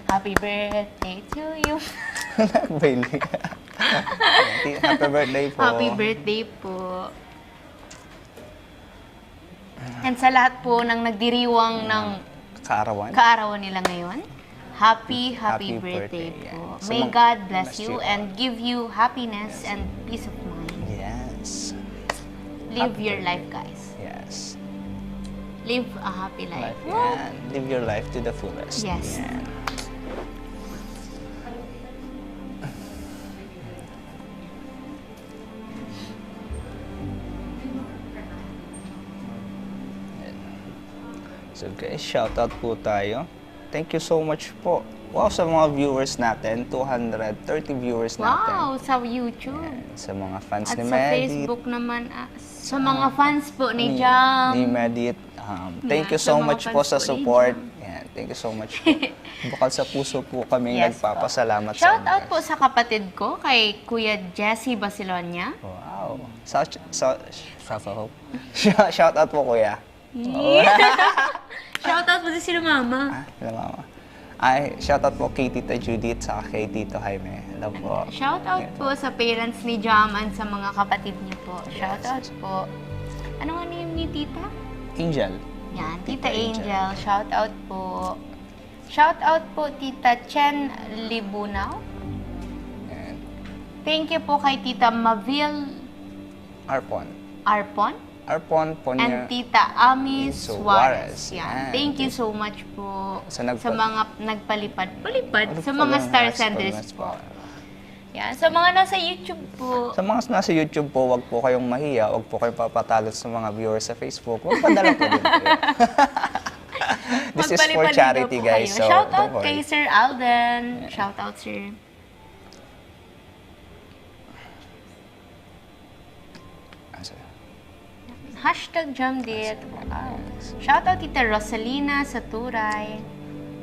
Happy birthday to you. Nagbaili. Happy birthday po. Happy birthday po. And sa lahat po ng nagdiriwang ng Kaarawan. kaarawan nila ngayon, happy birthday birthday, po. yeah. May So, God bless bless you you and give you happiness and peace of mind. Yes. Live Happy your birthday. life, guys. Yes. Live a happy life. Life, yan. Live your life to the fullest. Yes. Yan. So guys, shoutout po tayo. Thank you so much po. Wow, sa mga viewers natin, 230 viewers natin. Wow, sa YouTube. Yan, sa mga fans At ni sa Medit. Facebook naman, sa mga fans po ni Jam. Ni Medit. Thank Yan, you sa so mga much po fans sa po ni support. Yan, thank you so much po. Bukal sa puso po kami Yes po. nagpapasalamat sa Shout inyo. out po sa kapatid ko, kay Kuya Jesse Basilonia. Wow. Shout out po, kuya. Shout out po si Mama. Hello, mama. Ay, shout out po kay Tita Judith sa kay Tito Jaime. Hello po. Shout out po sa parents ni Jam and sa mga kapatid niyo po. Shout out po. Ano nga name ni Tita? Angel. Yan, Tita Angel. Shout out po. Shout out po Tita Chen Libunaw. And Thank you po kay Tita Mavil Arpon. Arpon. Arpon po And niya. Tita Ami Suarez. Suarez. Yan. Yan. Thank you so much po Sa sa mga nagpalipad. Sa Ano mga po star yung senders SMS po. Yan. Sa mga nasa YouTube po. Sa mga nasa YouTube po, wag po kayong mahiya, wag po kayong papatalot sa mga viewers sa Facebook. Wag padala po din kayo. This is for Magpalipad charity, daw po guys. kayo. So, Shout out don't worry. kay Sir Alden. Shout out, sir. Hashtag Jamdit. Wow. Shout out Tita Rosalina sa Turay.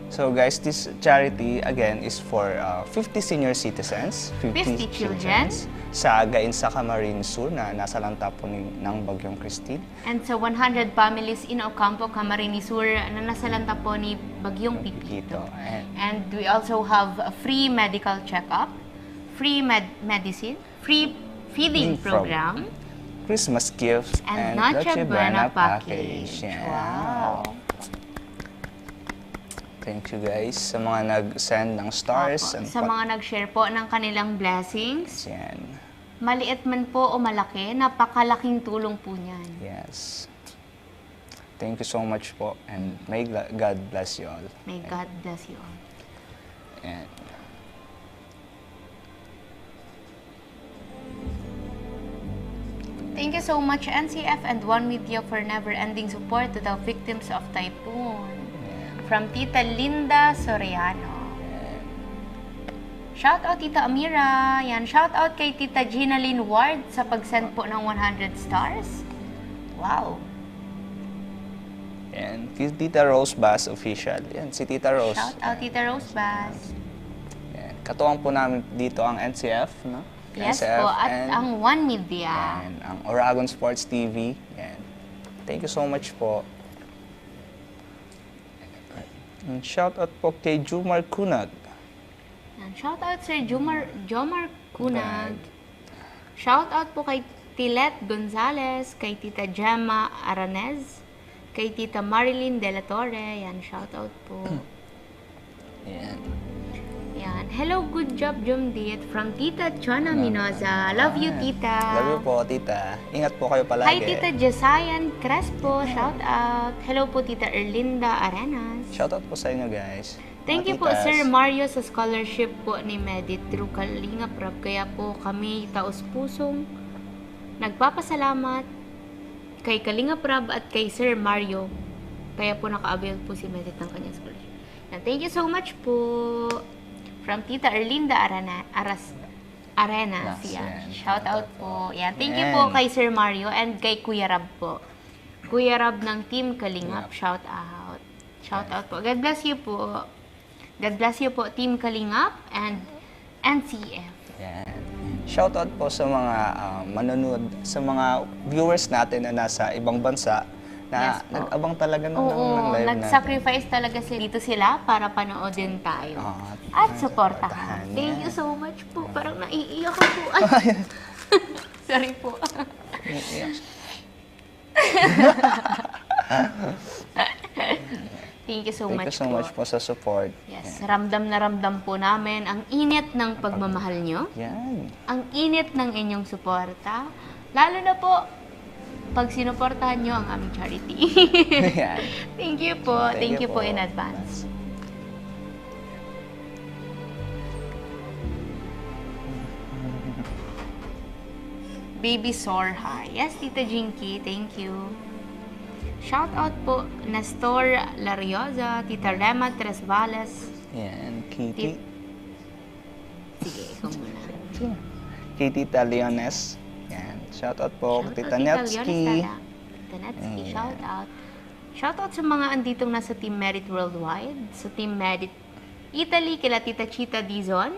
So guys, this charity again is for 50 senior citizens, 50 children. sa Gainsa Camarines Sur na nasa lanta po ng Bagyong Christine. And sa 100 families in Ocampo, Camarines Sur na nasalanta po ni Bagyong Pipito. And we also have a free medical checkup, free medicine, free feeding program, Christmas gifts, and and Noche Buena package. Yeah. Wow. Thank you guys sa mga nag-send ng stars. Opo, and sa mga nag-share po ng kanilang blessings. Yan. Maliit man po o malaki, napakalaking tulong po niyan. Yes. Thank you so much po and may God bless you all. May God bless you all. And Thank you so much NCF and One Media for never-ending support to the victims of typhoon. From Tita Linda Soriano. Shout out Tita Amira. Yan, shout out kay Tita Ginaline Ward sa pag-send po ng 100 stars. Wow. and Tita Rose Bass official. Yan, si Tita Rose. Shout out Tita Rose Bass. Yan. Katuwang po namin dito ang NCF, no? Yes NCF po, at and, ang One Media. and ang Oragon Sports TV. Yan. Thank you so much po. And shout out po kay Jumar Kunag. Yan, shout out Sir Jomar Kunag. Shout out po kay Tilet Gonzalez, kay Tita Gemma Aranez, kay Tita Marilyn De La Torre. Yan, shout out po. Yan. Yan. Hello, good job, Jumdit. From Tita Chona Minoza. Love you, Tita. Love you po, Tita. Ingat po kayo palagi. Hi, Tita Jesayan Crespo. Shout out. Hello po, Tita Erlinda Arenas. Shout out po sa inyo, guys. Thank you Mga po, titas. Sir Mario, sa scholarship po ni Medit through Kalinga Prab. Kaya po kami taos-pusong nagpapasalamat kay Kalinga Prab at kay Sir Mario. Kaya po naka-avail po si Medit ng kanyang scholarship. And thank you so much po. From Tita Erlinda Arenas. Yes, Yan. yan. Shout out po. Yan. Thank you Yan. po kay Sir Mario and kay Kuya Rab po. Kuya Rab ng Team Kalingap. Shout out. Shout out po. God bless you po. God bless you po, Team Kalingap and NCF. Yan. Shoutout po sa mga manonood, sa mga viewers natin na nasa ibang bansa na Yes po. nag-abang talaga ng Oo, live natin. nag-sacrifice talaga dito sila para panoodin tayo. At supportahan. supportahan. Thank you so much po. Parang naiiyak ako. Ay. Sorry po. Thank you so Thank much you so po. much po sa support. Yes, ramdam na ramdam po namin ang init ng pagmamahal nyo. Yan. Ang init ng inyong suporta. Lalo na po, pag sinuportahan nyo ang aming charity. Yan. Thank you po. Thank you po in advance. Baby Sorha. Yes, Tita Jinky. Thank you. Shout out po Nestor Larioza, Tita Rema Tresvales. Yan, Kitty. Sige, ikaw muna. Kay Tita Leones. Yan. Shout out po. Shout out, Tita Netsky. Tita Netsky, Ayan. shout out. Shout out sa mga anditong nasa Team Merit Worldwide, sa Team Merit Italy, kila Tita Chita Dizon,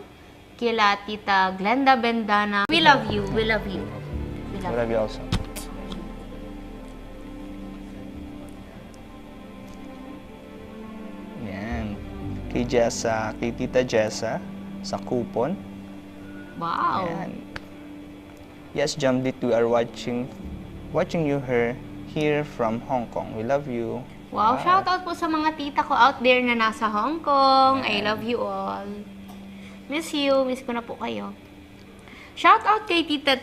kila Tita Glenda Bendana. We love you, we love you. We love Love you. you also. Yan. Kay Jessa, kay Tita Jessa sa Coupon. Wow. Yan. Yes, Jamdit, we are watching you here from Hong Kong. We love you. Wow, shout out po sa mga tita ko out there na nasa Hong Kong. I love you all. Miss you. Miss ko na po kayo. Shout out kay Tita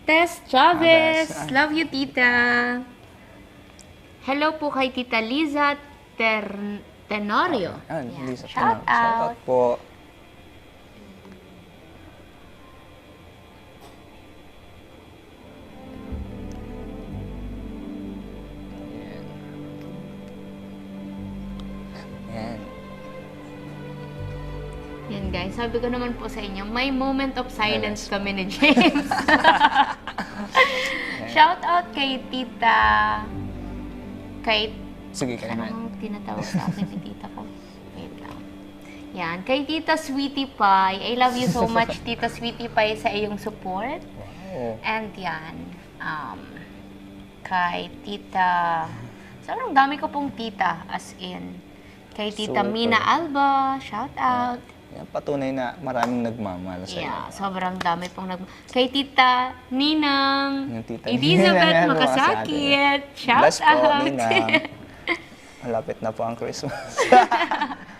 Tess Chavez. Love you, tita. Hello po kay Tita Liza Tenorio. Yan, Yan. Lisa, Shout Shout out out. po. Yan. Yan guys, sabi ko naman po sa inyo, may moment of silence kami ni James. Shout out kay Tita... Sige, kayo naman. Anong tinatawag sa akin ni tita ko? Wait lang. Yan, kay Tita Sweetie Pie. I love you so much, Tita Sweetie Pie, sa iyong support. Wow. And yan, kay Tita... Sobrang dami ko pong tita, as in. Kay Tita Super. Mina Alba, shout out. Yan, patunay na maraming nagmamahal sa Yeah, sobrang dami pong Kay Tita Ninang Yung Tita Elizabeth Ninang Makasakit, shout Bless po, out. Ninang. Malapit na po ang Christmas.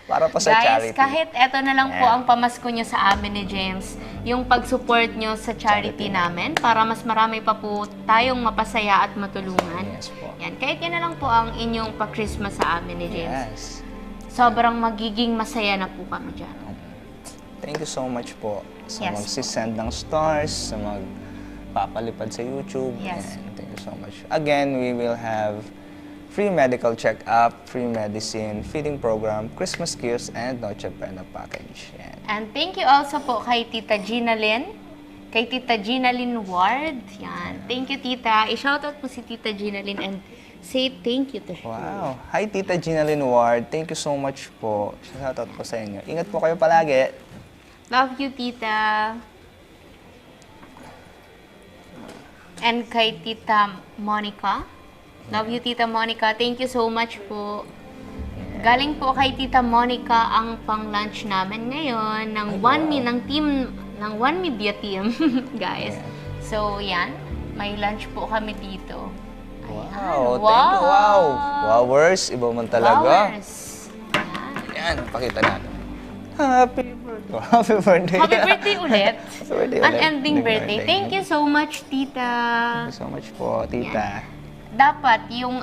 Para po sa Guys, charity. kahit eto na lang po Yeah. ang pamasko nyo sa amin ni James, yung pag-support nyo sa charity namin para mas marami pa po tayong mapasaya at matulungan. Yes po. Yan, kahit yan na lang po ang inyong pa-Christmas sa amin ni James. Yes. Sobrang magiging masaya na po kami dyan. Thank you so much po sa Yes magsisend ng stars, sa magpapalipad sa YouTube. Yes. And thank you so much. Again, we will have free medical check-up, free medicine, feeding program, Christmas gifts, and Noche Buena package. Yan. And thank you also po kay Tita Gina Lynn, kay Tita Gina Lynn Ward. Yan. Thank you, Tita. I-shoutout po si Tita Gina Lynn and say thank you to her. Wow. Hi, Tita Gina Lynn Ward. Thank you so much po. Shoutout po sa inyo. Ingat po kayo palagi. Love you, Tita. And kay Tita Monica. Love you, Tita Monica. Thank you so much po. Galing po kay Tita Monica ang pang-lunch namin ngayon ng One Media Team, guys. So, yan. May lunch po kami dito. Wow. Thank you. Wow. Wowers. Iba man talaga. Flowers. Yan. Pakita natin. Happy birthday. Happy birthday. Happy birthday ulit. Happy birthday ulit. Unending birthday. Thank you so much, Tita. Thank you so much po, Tita. Dapat yung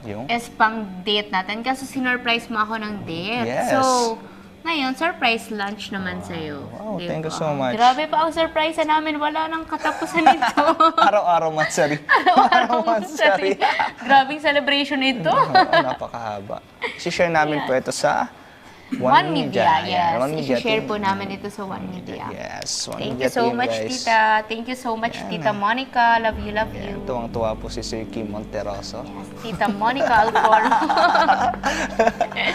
Yung? is pang date natin kasi sinurprise mo ako ng date. Yes. So, ngayon, surprise lunch naman sa'yo. Wow, Di thank you ba? so much. Grabe pa ang surprise namin. Wala nang katapusan nito. Araw-araw matsari. Araw-araw mansari. Grabing celebration ito. Napakahaba. Si-share namin po ito sa One Media, yes. One Media I-share team. po namin ito sa One Media. Yes, One Thank Media you so team, much, guys. Tita. Thank you so much, Tita Monica. Love you, love you. Tuwang-tuwa po si Sir Kim Monteroso. Yes, Tita Monica Alcoro. Yan.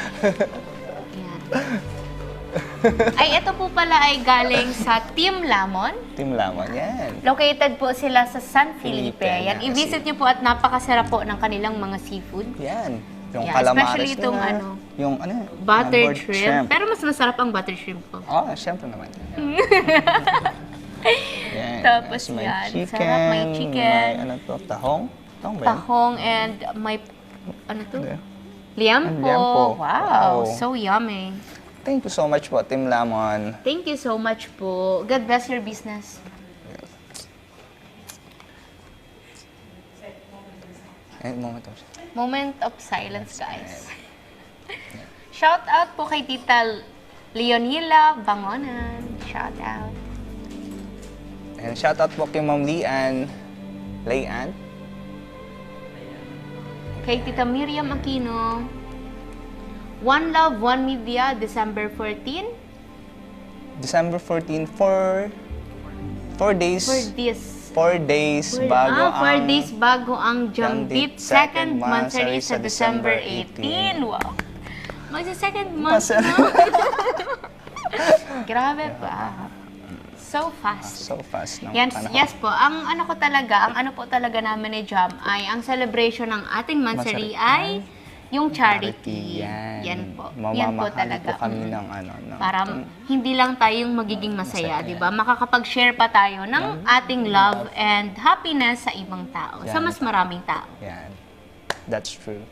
Ay, ito po pala ay galing sa Team Lamon. Team Lamon, yan. Located po sila sa San Felipe. Yan, Felipe, i-visit niyo po at napakasarap po ng kanilang mga seafood. Yan. Yung Yeah, calamares especially itong nila, yung Buttered onboard shrimp. Pero mas masarap ang buttered shrimp po. Oh, syempre naman. Yan. Tapos May yan, chicken, sarap, may chicken. may ano to, tahong. Tahong ba yan? Tahong and may, ano to? Ano? Liampo. Liampo. Wow, Wow. so yummy. Thank you so much po, Team Lamon. Thank you so much po. God bless your business. Moment of silence, guys. Shout out po kay Tita Leonila Bangonan. Shout out. And shout out po kay Ma'am Lian. Layan? Kay Tita Miriam Aquino, One Love, One Media, December 14. December 14, 4 days. For this. 4 days bago 4 days bago ang Jambit second monthsary sa December 18. Wow. Magsa-second month na. Grabe pa. So fast. So fast ng Yes, panahon. yes po. Ang ano po talaga namin ni Jam ay ang celebration ng ating monthsary ay yung charity. Yan po. Yan po Mamamahal talaga. po kami ng Para hindi lang tayong magiging masaya, di ba? Makakapag-share pa tayo ng ating love and happiness sa ibang tao, sa mas maraming tao. Yan. That's true.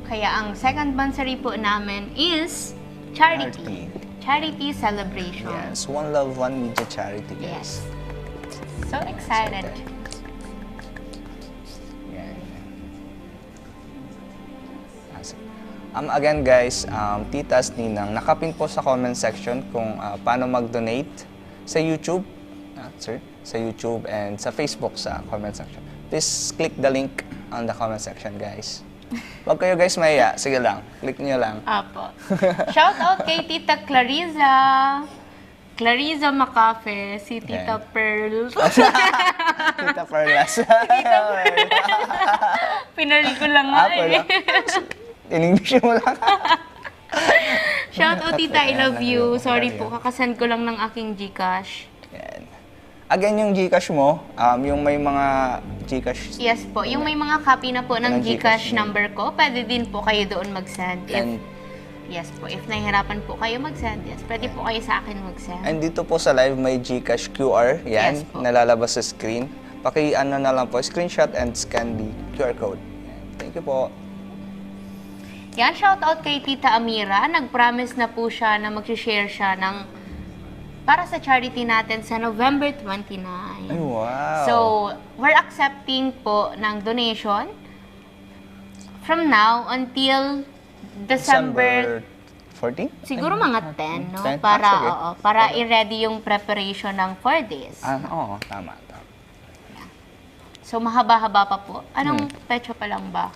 Kaya ang second monthsary po namin is charity. Charity celebration. Yes, One Love, One Media Charity, Yes. guys. So excited. Yan. Again guys, Titas Ninang, nakapin po sa comment section kung paano mag-donate sa YouTube, sa YouTube and sa Facebook sa comment section. Please click the link on the comment section, guys. Huwag kayo guys mahiya, sige lang, click nyo lang. Apo. Shout out kay Tita Clariza. Clariza Macafe, si Tita Pearl. Tita Perlas. Pinaril ko lang nga eh. In-English mo lang. Shout out Tita, I love you. Sorry po, kakasend ko lang ng aking GCash. Yan. Again, yung GCash mo, yung may mga GCash. Yes po, yung may mga copy na po ng GCash number ko, pwede din po kayo doon mag-send. Yes po, if nahihirapan po kayo mag-send, yes, pwede po kayo sa akin mag-send. And dito po sa live may GCash QR, yan, Yes po. nalalabas sa screen. Paki-ano na lang po, screenshot and scan the QR code. Yan. Thank you po. Yan, shout out kay Tita Amira. Nag-promise na po siya na mag-share siya ng para sa charity natin sa November 29. Ay, wow. So, we're accepting po ng donation from now until December 14? siguro mga 10, no? 10? Para Sige. para i-ready yung preparation ng 4 days. Oo, tama. So, mahaba-haba pa po. Anong petsa pa lang ba?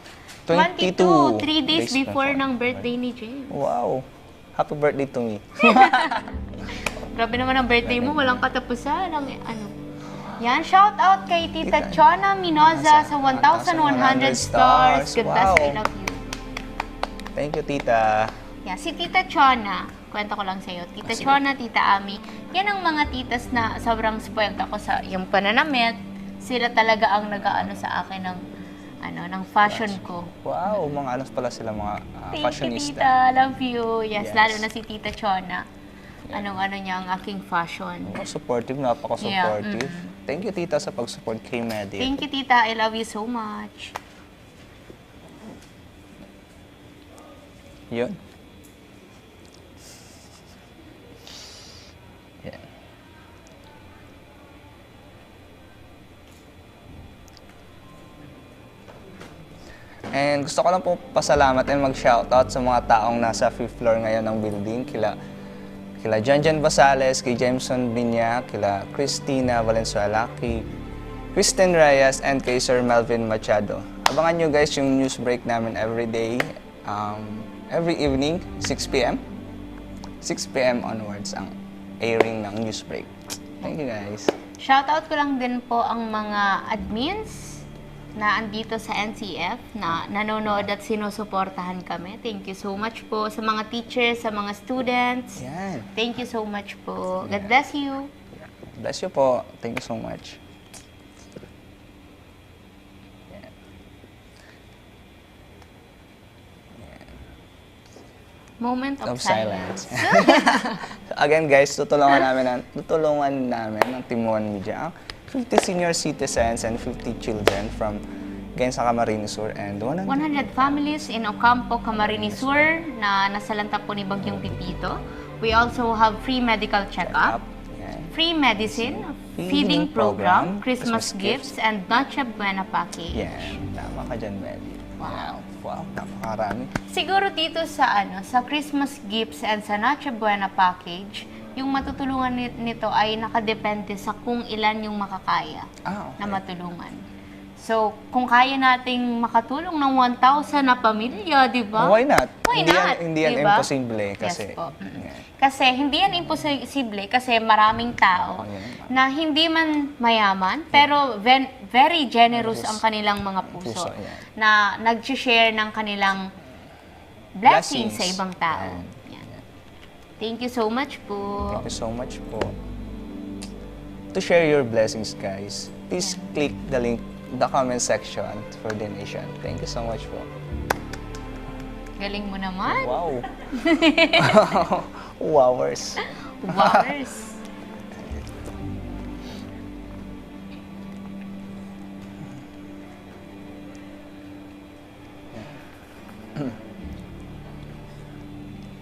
22. 3 days Days before before. ng birthday ni James. Wow. Happy birthday to me. Grabe naman ang birthday mo, walang katapusan. Ano. Yan, shout out kay Tita Chona Minoza sa 1,100 stars. God bless, I love you. Thank you, Tita. Yeah, si Tita Chona, kwento ko lang sa'yo. Tita Chona, Tita Ami, yan ang mga titas na sobrang spoiled ako sa yung pananamit. Sila talaga ang nag-aano sa akin ng fashion ko. Wow, mga anos pala sila, mga Thank you, fashionista. Tita. Love you. Yes, Yes. lalo na si Tita Chona. Anong-ano niya ang aking fashion. Supportive, napaka-supportive. Thank you, Tita, sa pag-support kay Medi. Thank you, Tita. I love you so much. Yun. Yeah. And gusto ko lang po pasalamat and mag-shoutout sa mga taong nasa 5th floor ngayon ng building. Kila Janjan Basales, kay Jameson Binya, kila Christina Valenzuela, kay Kristen Reyes, and kay Sir Melvin Machado. Abangan nyo guys yung news break namin every day, every evening, 6 p.m. 6 p.m. onwards ang airing ng news break. Thank you guys. Shoutout ko lang din po ang mga admins na andito sa NCF na nanonood at sinusuportahan kami. Thank you so much po sa mga teachers, sa mga students. Yan. Thank you so much po. God bless you. Bless you po. Thank you so much. Moment of silence. Again guys, tutulungan namin ng Team One Media ang 50 senior citizens and 50 children from sa Camarines Sur and 100 families in Ocampo, Camarines Sur na nasalanta po ni Bagyong Pipito. We also have free medical check-up, free medicine, feeding program, Christmas gifts, and Noche Buena package. Yan, tama ka dyan, Medi. Wow, napakarami. Siguro dito sa sa Christmas gifts and sa Noche Buena package, yung matutulungan nito ay nakadepende sa kung ilan yung makakaya na matulungan. So, kung kaya nating makatulong ng 1,000 na pamilya, di ba? Why not? Why hindi not? Hindi yan Diba? imposible kasi. Yes po. Yeah. Kasi hindi yan imposible kasi maraming tao na hindi man mayaman pero very generous ang kanilang mga puso yeah. na nag-share ng kanilang blessings sa ibang tao. Yan. Thank you so much po. Thank you so much po. To share your blessings, guys, please click the link in the comment section for donation. Thank you so much po. Galing mo naman. Wow. Wowers. Wowers.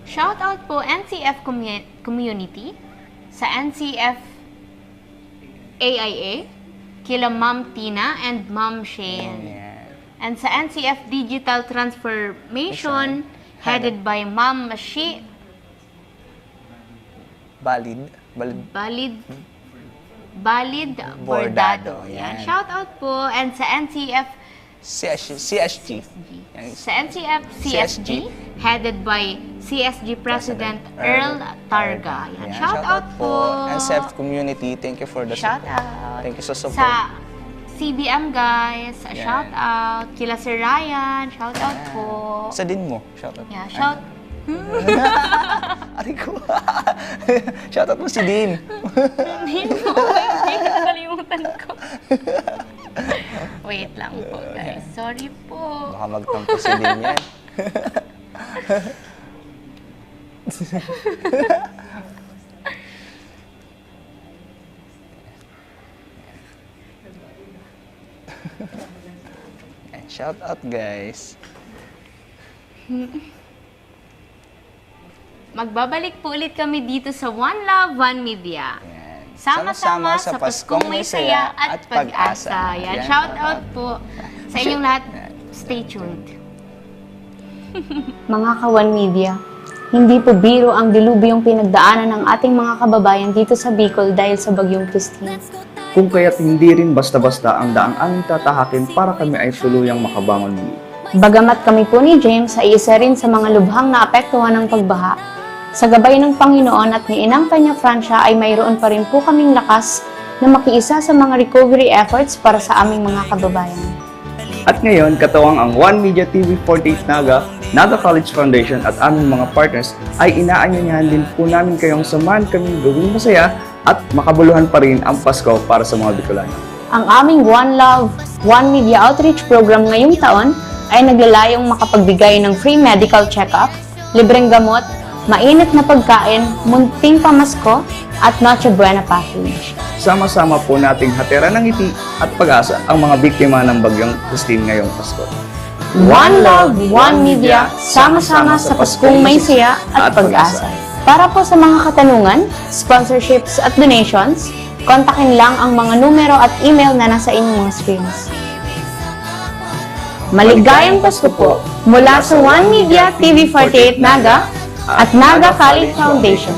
Shout out po NCF community sa NCF AIA kila Ma'am Tina and Ma'am Shane. And sa NCF Digital Transformation headed by Ma'am Mashi Balid Bordado. Yan. Shout out po. And sa NCF CSG. Sa NCF CSG headed by CSG President Earl Targa. Yan. Shout out po. NCF community, thank you for the Shout support. out. Thank you so support. Sa CBM guys, shout out. Kila Sir Ryan, shout out po. Sa din mo, shout out. Yeah, shout Ari ko. Shout out mo si Dean. Hindi ko nakalimutan ko. Wait lang po guys. Sorry po. Baka magtampo si Dean yan. Shout out guys. Magbabalik po ulit kami dito sa One Love, One Media. Sama-sama sa Paskong may saya at pag-asa. Yan. Shout out po sa inyong lahat. Stay tuned. Mga ka-One Media, hindi po biro ang dilubyong pinagdaanan ng ating mga kababayan dito sa Bicol dahil sa Bagyong Christine. Kung kaya't hindi rin basta-basta ang daang aming tatahakin para kami ay tuluyang makabangon muli. Bagamat kami po ni James ay isa rin sa mga lubhang naapektuhan ng pagbaha, sa gabay ng Panginoon at ni Inang Peña Francia ay mayroon pa rin po kaming lakas na makiisa sa mga recovery efforts para sa aming mga kababayan. At ngayon, katuwang ang One Media TV 48 Naga College Foundation at aming mga partners ay inaanyayahan din po namin kayong samahan kaming gawing masaya at makabuluhan pa rin ang Pasko para sa mga Bicolano. Ang aming One Love, One Media Outreach Program ngayong taon ay naglalayong makapagbigay ng free medical check-up, libreng gamot, mainit na pagkain, munting pamasko, at Noche Buena package. Sama-sama po nating hatiran ng ngiti at pag-asa ang mga biktima ng Bagyong Christine ngayong Pasko. One Love, One Media, sama-sama sa Paskong may saya at pag-asa. Para po sa mga katanungan, sponsorships at donations, kontakin lang ang mga numero at email na nasa inyong mga screens. Maligayang Pasko po mula sa One Media TV48 Naga at Naga College Foundation.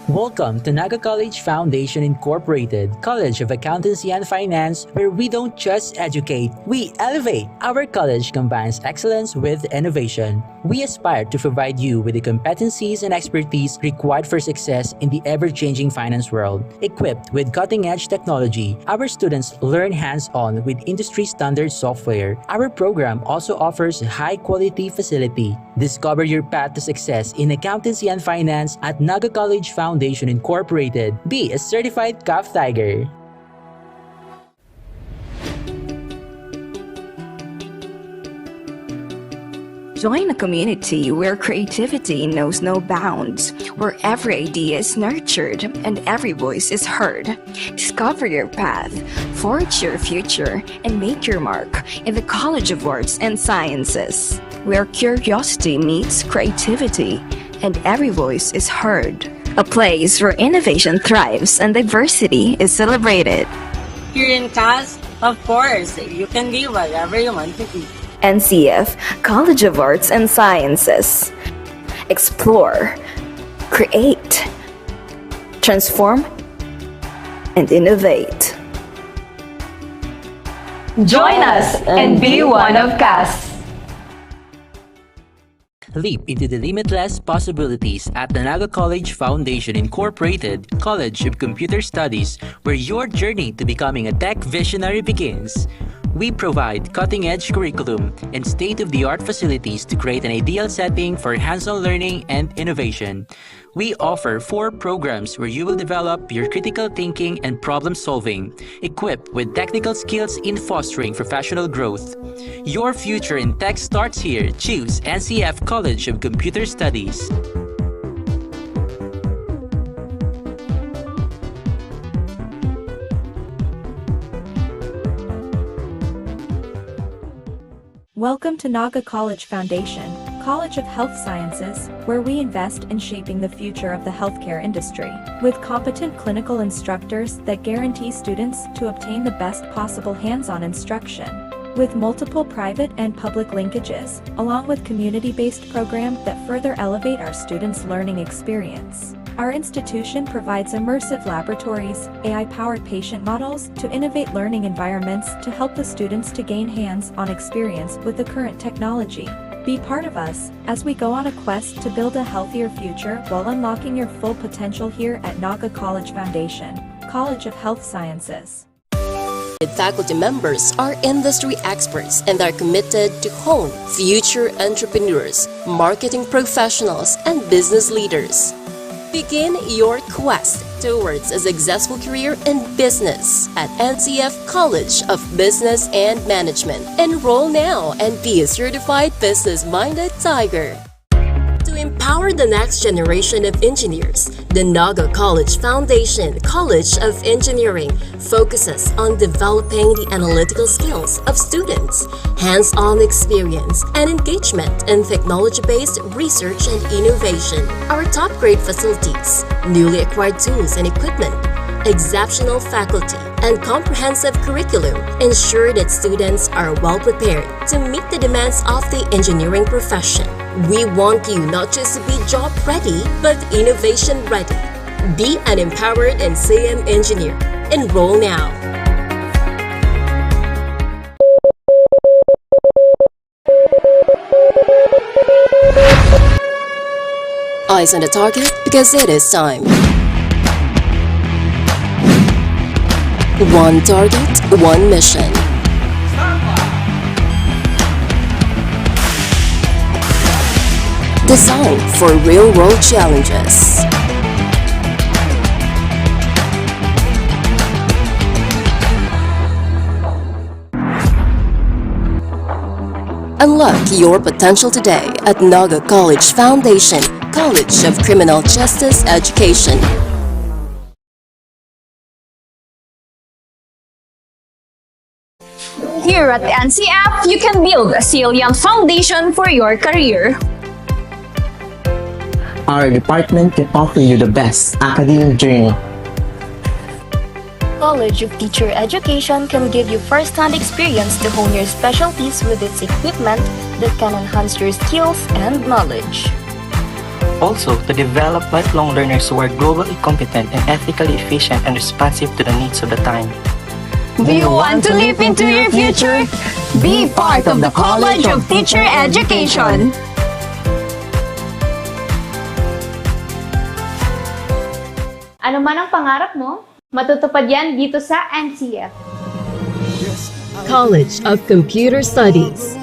Welcome to Naga College Foundation Incorporated, College of Accountancy and Finance, where we don't just educate, we elevate. Our college combines excellence with innovation. We aspire to provide you with the competencies and expertise required for success in the ever-changing finance world. Equipped with cutting-edge technology, our students learn hands-on with industry-standard software. Our program also offers a high-quality facility. Discover your path to success in accountancy and finance at Naga College Foundation Incorporated. Be a certified CAF Tiger. Join a community where creativity knows no bounds, where every idea is nurtured and every voice is heard. Discover your path, forge your future, and make your mark in the College of Arts and Sciences, where curiosity meets creativity and every voice is heard. A place where innovation thrives and diversity is celebrated. Here in CAS, of course, you can be whatever you want to be. NCF, College of Arts and Sciences. Explore, create, transform, and innovate. Join us and be one of CAS. Leap into the limitless possibilities at the Naga College Foundation Incorporated, College of Computer Studies, where your journey to becoming a tech visionary begins. We provide cutting-edge curriculum and state-of-the-art facilities to create an ideal setting for hands-on learning and innovation. We offer 4 programs where you will develop your critical thinking and problem-solving, equipped with technical skills in fostering professional growth. Your future in tech starts here. Choose NCF College of Computer Studies. Welcome to Naga College Foundation, College of Health Sciences, where we invest in shaping the future of the healthcare industry, with competent clinical instructors that guarantee students to obtain the best possible hands-on instruction, with multiple private and public linkages, along with community-based programs that further elevate our students' learning experience. Our institution provides immersive laboratories, AI-powered patient models to innovate learning environments to help the students to gain hands-on experience with the current technology. Be part of us as we go on a quest to build a healthier future while unlocking your full potential here at Naga College Foundation, College of Health Sciences. Faculty members are industry experts and are committed to hone future entrepreneurs, marketing professionals, and business leaders. Begin your quest towards a successful career in business at NCF College of Business and Management. Enroll now and be a certified business-minded tiger. To empower the next generation of engineers, the Naga College Foundation College of Engineering focuses on developing the analytical skills of students, hands-on experience, and engagement in technology-based research and innovation. Our top-grade facilities, newly acquired tools and equipment, exceptional faculty, and comprehensive curriculum ensure that students are well prepared to meet the demands of the engineering profession. We want you not just to be job ready, but innovation ready. Be an empowered and CM engineer. Enroll now. Eyes on the target because it is time. One target, one mission. Designed for real-world challenges. Unlock your potential today at Naga College Foundation, College of Criminal Justice Education. Here at NCF, you can build a resilient foundation for your career. Our department can offer you the best academic journey. College of Teacher Education can give you first-hand experience to hone your specialties with its equipment that can enhance your skills and knowledge. Also, to develop lifelong learners who are globally competent and ethically efficient and responsive to the needs of the time. Do you want to leap into your future? Be part of the College of Teacher Education. Ano man ang pangarap mo, matutupad yan dito sa NCF. College of Computer Studies,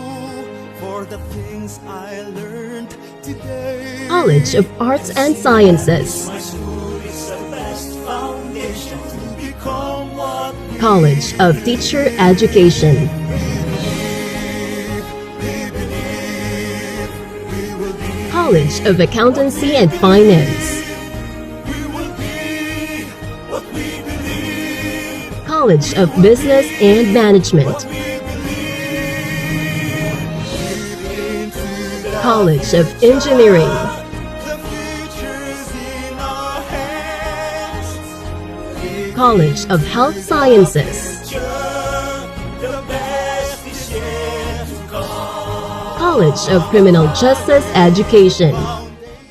College of Arts and Sciences, College of Teacher Education, College of Accountancy and Finance, College of Business and Management, College of Engineering, College of Health Sciences, College of Criminal Justice Education.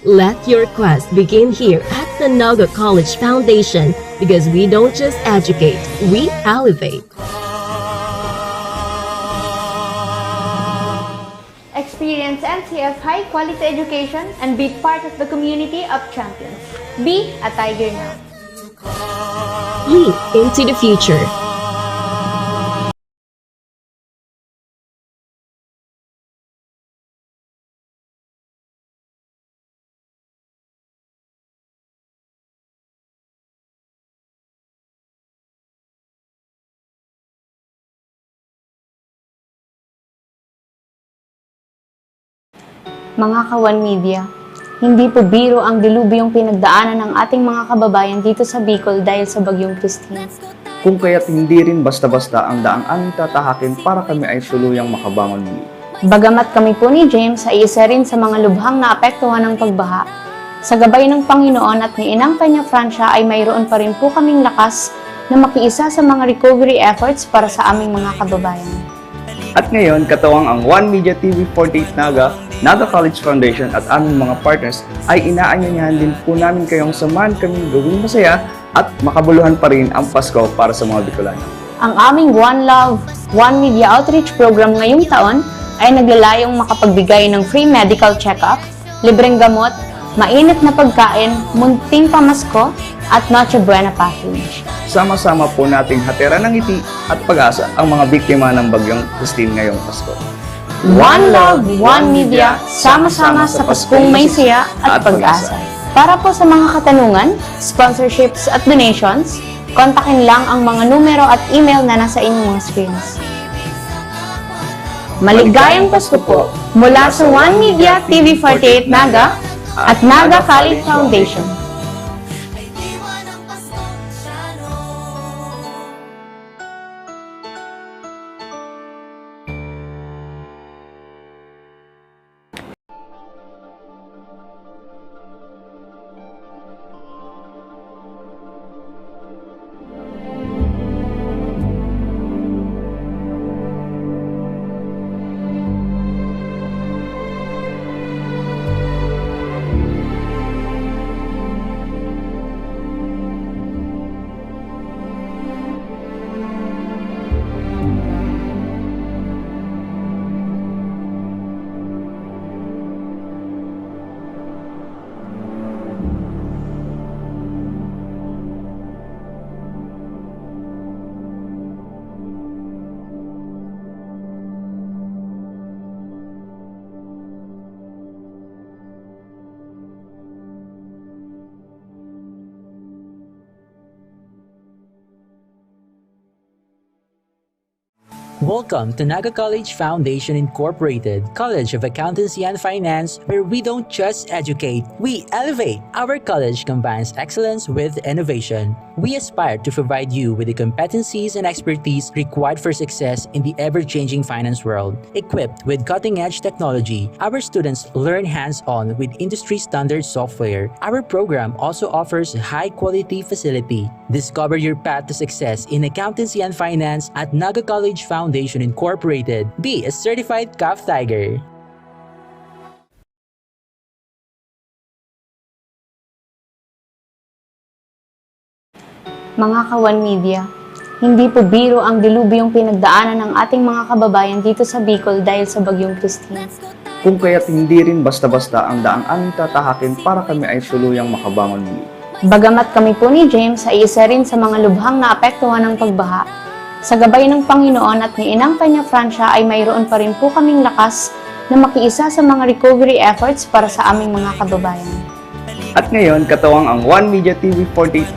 Let your quest begin here at the Naga College Foundation, because we don't just educate, we elevate. Experience NCF high-quality education and be part of the community of champions. Be a Tiger now. Leap into the future. Mga kawan media, hindi po biro ang dilubyong pinagdaanan ng ating mga kababayan dito sa Bicol dahil sa Bagyong Christine. Kung kaya't hindi rin basta-basta ang daang aming tatahakin para kami ay tuluyang makabangon muli. Bagamat kami po ni James ay isa rin sa mga lubhang naapektuhan ng pagbaha, sa gabay ng Panginoon at ni Inang Peña Francia ay mayroon pa rin po kaming lakas na makiisa sa mga recovery efforts para sa aming mga kababayan. At ngayon, katuwang ang One Media TV 48 Naga, Naga College Foundation at aming mga partners ay inaanyayahan din po namin kayong samahan kaming gawing masaya at makabuluhan pa rin ang Pasko para sa mga Bicolano. Ang aming One Love, One Media Outreach Program ngayong taon ay naglalayong makapagbigay ng free medical check-up, libreng gamot, mainit na pagkain, munting pamasko at Noche Buena package. Sama-sama po nating hatiran ng ngiti at pag-asa ang mga biktima ng Bagyong Christine ngayong Pasko. One Love, One Media, sama-sama sa Paskong may siya at pag-asa. Para po sa mga katanungan, sponsorships at donations, kontakin lang ang mga numero at email na nasa inyong mga screens. Maligayang Pasko po mula sa One Media TV 48 Naga at Naga College Foundation. Welcome to Naga College Foundation Incorporated, College of Accountancy and Finance, where we don't just educate, we elevate. Our college combines excellence with innovation. We aspire to provide you with the competencies and expertise required for success in the ever-changing finance world. Equipped with cutting-edge technology, our students learn hands-on with industry-standard software. Our program also offers high-quality facility. Discover your path to success in accountancy and finance at Naga College Foundation Incorporated. Be a certified CAF Tiger. Mga ka-One Media, hindi po biro ang dilubyong pinagdaanan ng ating mga kababayan dito sa Bicol dahil sa Bagyong Christine. Kung kaya't hindi rin basta-basta ang daang aming tatahakin para kami ay tuluyang makabangon muli. Bagamat kami po ni James ay isa rin sa mga lubhang naapektuhan ng pagbaha, sa gabay ng Panginoon at ni Inang Peña Francia ay mayroon pa rin po kaming lakas na makiisa sa mga recovery efforts para sa aming mga kababayan. At ngayon, katuwang ang One Media TV 48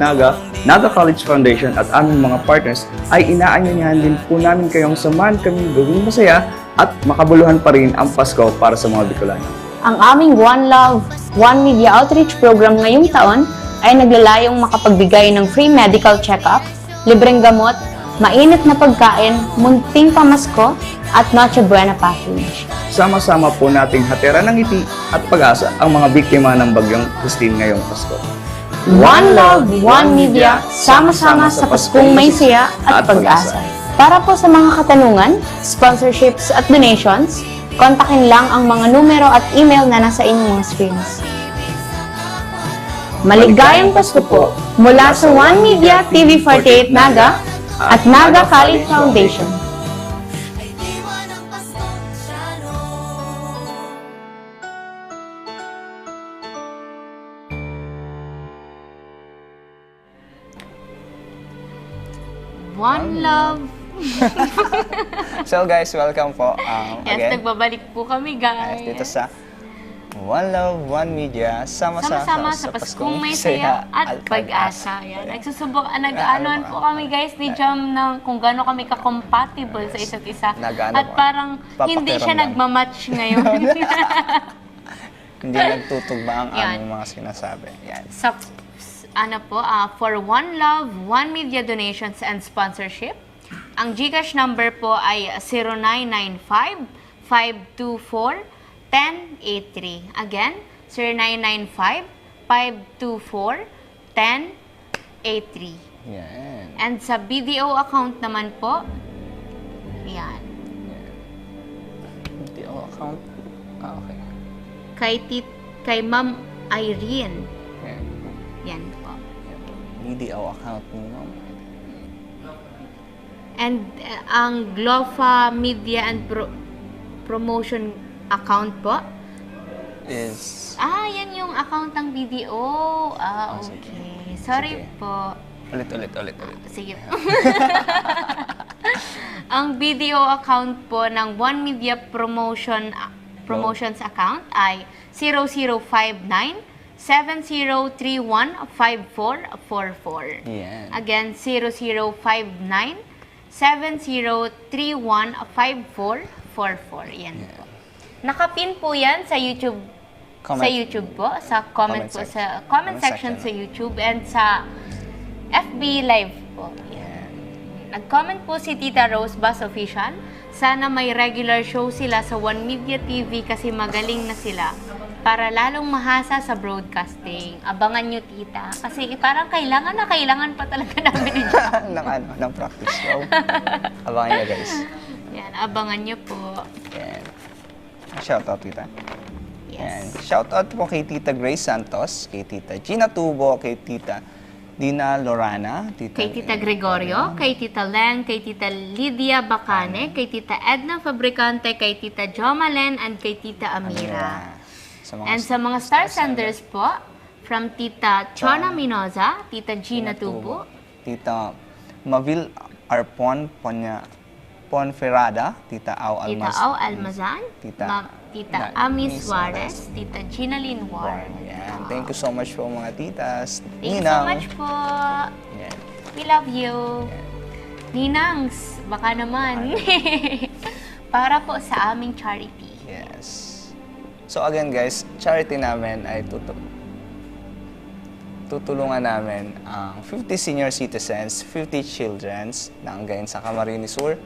Naga College Foundation at aming mga partners ay inaanyayahan din po namin kayong samahan kami gawing masaya at makabuluhan pa rin ang Pasko para sa mga Bicolano. Ang aming One Love, One Media Outreach Program ngayong taon ay naglalayong makapagbigay ng free medical check-up, libreng gamot, mainit na pagkain, munting pamasko, at Noche Buena package. Sama-sama po nating hatera ng ngiti at pag-asa ang mga biktima ng Bagyong Christine ngayong Pasko. One Love, One Media, sama-sama sa Paskong may siya at pag-asa. Para po sa mga katanungan, sponsorships at donations, kontakin lang ang mga numero at email na nasa inyong mga screens. Maligayang Pasko po mula sa One Media TV 48 Naga at Naga College Foundation. One Love. So guys, welcome po. Yes, Again, nagbabalik po kami, guys. dito sa One Love, One Media, Sama-sama sa Paskong may saya at pag-asa. Yan. Nagsusubok, nag-aanoan po kami guys ni Jam ng kung gaano kami ka-compatible sa isa't isa. At parang hindi siya nagmamatch ngayon. Hindi nagtutugma ang aming mga sinasabi. Yan. Sa for One Love, One Media donations and sponsorship, ang GCash number po ay 0995-524-1083. Again, 0995-524-1083. Yan. And sa BDO account naman po, yan. BDO account? Okay. Kay Ma'am Irene. Yan. Yan po. BDO account mo, ma'am. And ang Glofa Media and Promotion account po is... yan yung account ng BDO. Okay. Sorry po. Ulit. Sige. Ang BDO account po ng One Media Promotions account ay 0059-7031-5444. Yan. Again, 0059-7031-5444. Yan po. Nakapin po yan sa YouTube. Sa YouTube po, sa comment section sa YouTube and sa FB Live po. Yan. Nag-comment po si Tita Rose Bas Official. Sana may regular show sila sa One Media TV kasi magaling na sila para lalong mahasa sa broadcasting. Abangan nyo, Tita. Kasi parang kailangan pa talaga namin ng practice show. Abangan nyo, guys. Yan, abangan nyo po. Yan. Shoutout, Tita. Yes. Yan. Shoutout po kay Tita Grace Santos, kay Tita Gina Tubo, kay Tita Dina Lorana, kay Tita Gregorio, kay Tita Len, kay Tita Lydia Bacane, kay Tita Edna Fabricante, kay Tita Jomalen, and kay Tita Amira. And sa mga star senders po, from Tita Chona Minoza, Tita Gina Tubo, Tita Mavil Arpon Ponferrada, Tita Au Almazan, Tita Ami Suarez, Tita Gina Lynn Warren. Yan. Thank you so much po mga titas. Thank you so much po. Yan. We love you. Ninangs, baka naman. Para po sa aming charity. Yes. So again guys, charity namin ay tutulungan namin ang 50 senior citizens, 50 children na gayon sa Camarines Sur,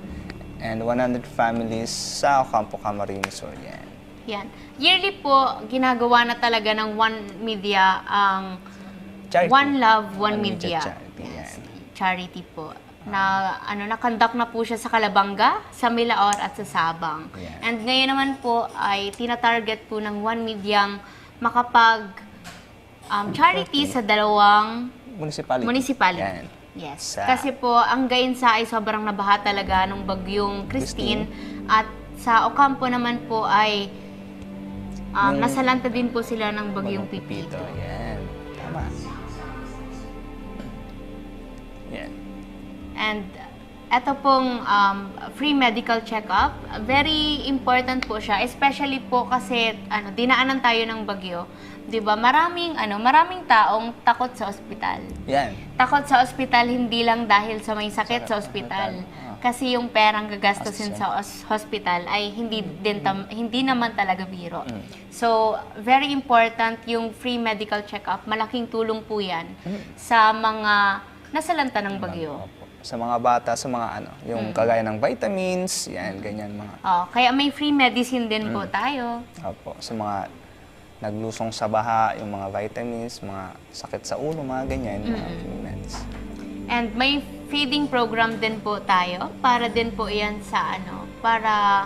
and 100 families sa Campo Camarines Sur. Yan. Yan. Yearly po, ginagawa na talaga ng One Media ang One Love, One Media. Charity. Yes. Charity po. Na nakandak na po siya sa Calabanga, sa Milaor at sa Sabang. Yeah. And ngayon naman po ay tina-target po ng One Media makapag charity sa dalawang municipality. Yan. Yes. Sa- Kasi po, ang Gainsa ay sobrang nabaha talaga nung bagyong Christine. At sa Ocampo naman po ay nasalanta din po sila ng bagyong Pipito. Yan. Tama. Yan. And eto pong free medical check-up, very important po siya, especially po kasi dinaanan tayo ng bagyo. 'Di ba? Maraming taong takot sa ospital. Yan. Takot sa ospital hindi lang dahil sa may sakit sa ospital. Kasi yung perang gagastusin sa hospital ay hindi naman talaga biro. So, very important yung free medical check-up. Malaking tulong po 'yan sa mga nasalanta ng bagyo. Sa mga bata, sa mga yung kagaya ng vitamins, yan, ganyan mga. Kaya may free medicine din po tayo. Opo, sa mga naglusong sa baha, yung mga vitamins, mga sakit sa ulo, mga ganyan, mga free meds. And may feeding program din po tayo para din po yan sa para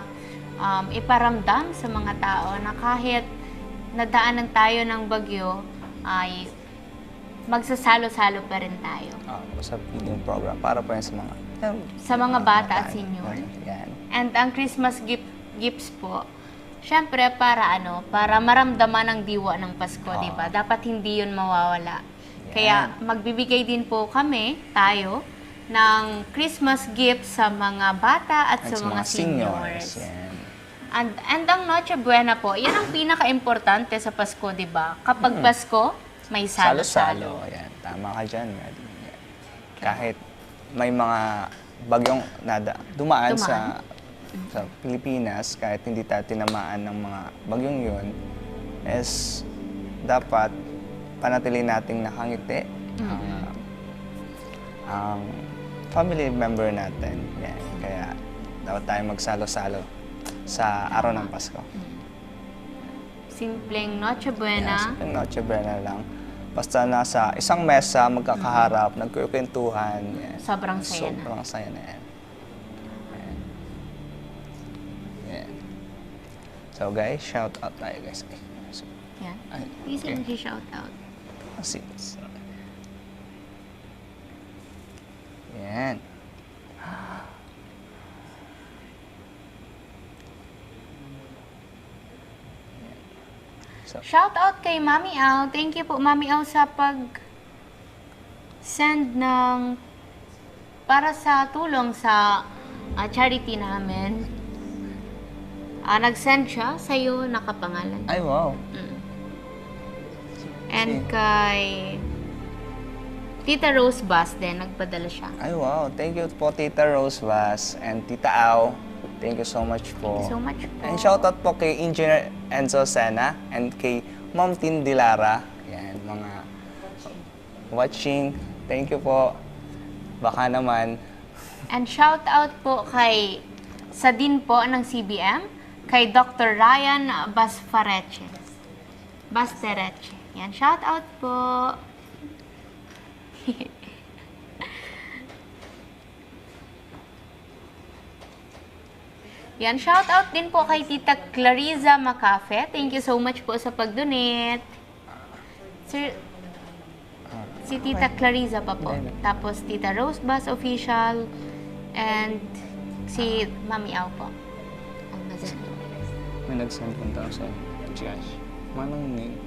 iparamdam sa mga tao na kahit nadaanan tayo ng bagyo, ay magsasalo-salo pa rin tayo. Sa feeding program, para po yan sa mga bata at senior. Yan. And ang Christmas gifts po, syempre para maramdaman ang diwa ng Pasko, di ba? Dapat hindi yun mawawala. Kaya magbibigay din po tayo, ng Christmas gifts sa mga bata at sa mga seniors. And ang Noche Buena po, yan ang pinaka-importante sa Pasko, di ba? Kapag Pasko, may salo-salo. Yan. Tama ka dyan. Kahit may mga bagyong dumaan sa Pilipinas, kahit hindi tayo tinamaan ng mga bagyong yun, dapat panatilihin nating nakangiti ang family member natin. Yan. Kaya dapat tayo magsalo-salo sa araw ng Pasko. Simpleng Noche Buena. Simpleng Noche Buena lang. Basta nasa isang mesa, magkakaharap, nagkukwentuhan. Yan. Sobrang saya na. Sobrang saya na yan. Yan. So guys, shout out tayo guys. Yan. Please shout out. Yan. Shout out kay Mami Au. Thank you po Mami Au sa pag-send ng para sa tulong sa charity namin. Nag-send siya sa iyo, nakapangalan. Ay, wow. And kay Tita Rose Bass din, nagpadala siya. Ay, wow. Thank you po, Tita Rose Bass and Tita Au. Thank you so much po. Thank you so much po. And shoutout po kay Engineer Enzo Sena and kay Ma'am Tin Dilara. Yan, mga watching. Thank you po. Baka naman. And shoutout po sa din po ng CBM, kay Dr. Ryan Bastereche. Yan, shoutout po. Yan, shoutout din po kay Tita Clariza Macafe. Thank you so much po sa pag-donate. Si Tita Clariza pa po. Tapos Tita Rose Bass Official. And si Mami Au po. May nag-send punta sa Josh. Manong name?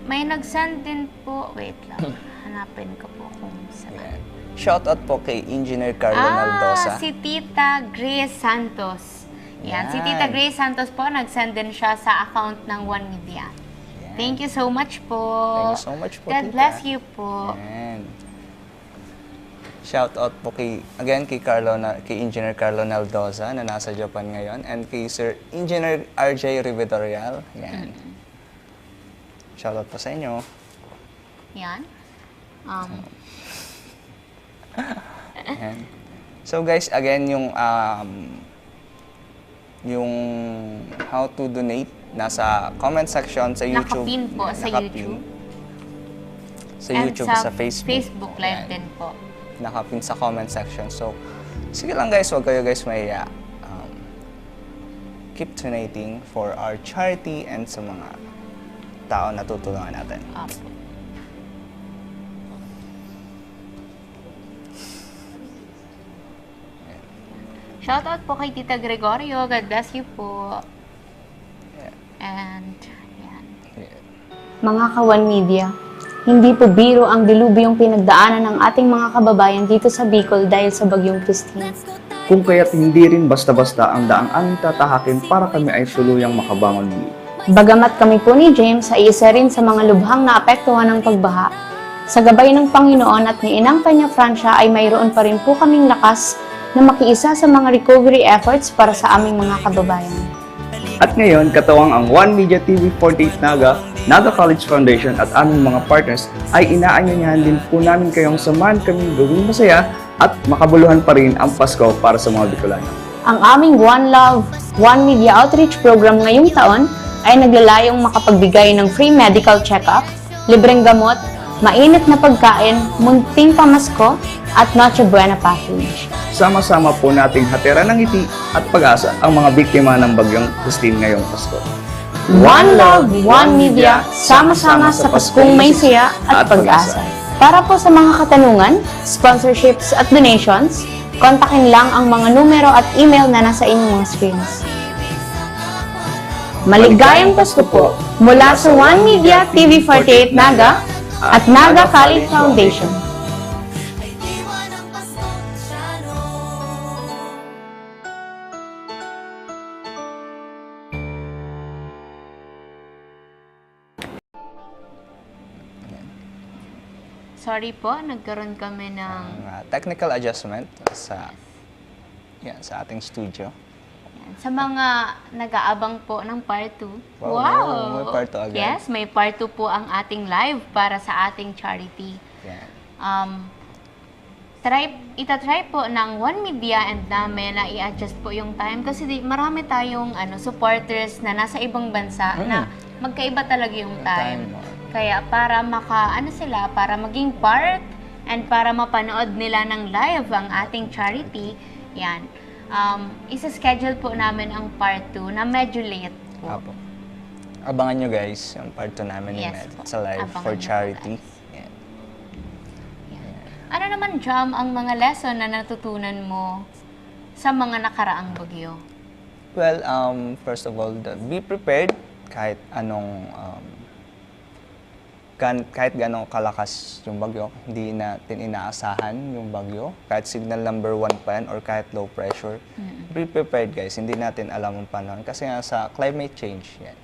May nag-send din po. Wait lang. Hanapin ko po kung saan. Shoutout po kay Engineer Carlo Naldosa. Si Tita Grace Santos. Yan. Si Tita Grace Santos po, nag-send din siya sa account ng One Media. Yan. Thank you so much po. Thank you so much po, God Tita. bless you po. Yan. Shoutout po kay Engineer Carlo Naldosa na nasa Japan ngayon and kay Sir Engineer RJ Rivedorial. Yan. Shoutout po sa inyo. Yan. Yan. So guys, again, yung how to donate nasa comment section sa YouTube. Nakapin po sa YouTube. Sa YouTube, sa Facebook. Facebook Live din po. Nakapin sa comment section. So, sige lang guys, huwag kayo guys mahiya. Keep donating for our charity and sa mga tao na tutulungan natin. Shoutout po kay Tita Gregorio. God bless you po. And, yan. Mga ka-One Media, hindi po biro ang dilubyong pinagdaanan ng ating mga kababayan dito sa Bicol dahil sa Bagyong Christine. Kung kaya't hindi rin basta-basta ang daang aming tatahakin para kami ay tuluyang makabangon muli. Bagamat kami po ni James ay isa rin sa mga lubhang naapektuhan ng pagbaha, sa gabay ng Panginoon at ni Inang Peña Francia ay mayroon pa rin po kaming lakas na makiisa sa mga recovery efforts para sa aming mga kababayan. At ngayon, katawang ang One Media TV 48 Naga College Foundation at aming mga partners ay inaanyayahan din po namin kayong samahan kaming gawing masaya at makabuluhan pa rin ang Pasko para sa mga Bicolano. Ang aming One Love, One Media Outreach Program ngayong taon ay naglalayong makapagbigay ng free medical check-up, libreng gamot, mainit na pagkain, munting pamasko, at Noche Buena package. Sama-sama po nating hatiran ng ngiti at pag-asa ang mga biktima ng Bagyong Christine ngayong Pasko. One Love, One Media, sama-sama sa Paskong may saya at pag-asa. Para po sa mga katanungan, sponsorships at donations, kontakin lang ang mga numero at email na nasa inyong mga screens. Maligayang Pasko po mula sa One Media TV48 Naga at Naga College Foundation. Sorry po, nagkaroon kami ng Technical adjustment sa ating studio. Sa mga nag-aabang po ng part 2. Wow! May part 2 agad. Yes, may part 2 po ang ating live para sa ating charity. Yeah. Itatry po ng One Media and namin na i-adjust po yung time kasi marami tayong supporters na nasa ibang bansa na magkaiba talaga yung time. Kaya para para maging part and para mapanood nila ng live ang ating charity, yan. Isa-schedule po namin ang part 2 na medyo late po. Apo. Abangan nyo guys, yung part 2 namin ni Med sa live for charity. Yeah. Ano naman, Jam, ang mga lesson na natutunan mo sa mga nakaraang bagyo? Well, first of all, be prepared kahit ganong kalakas yung bagyo, hindi natin inaasahan yung bagyo. Kahit signal number 1 pa yan or kahit low pressure, be prepared guys. Hindi natin alam ang panahon. Kasi nga sa climate change, yan.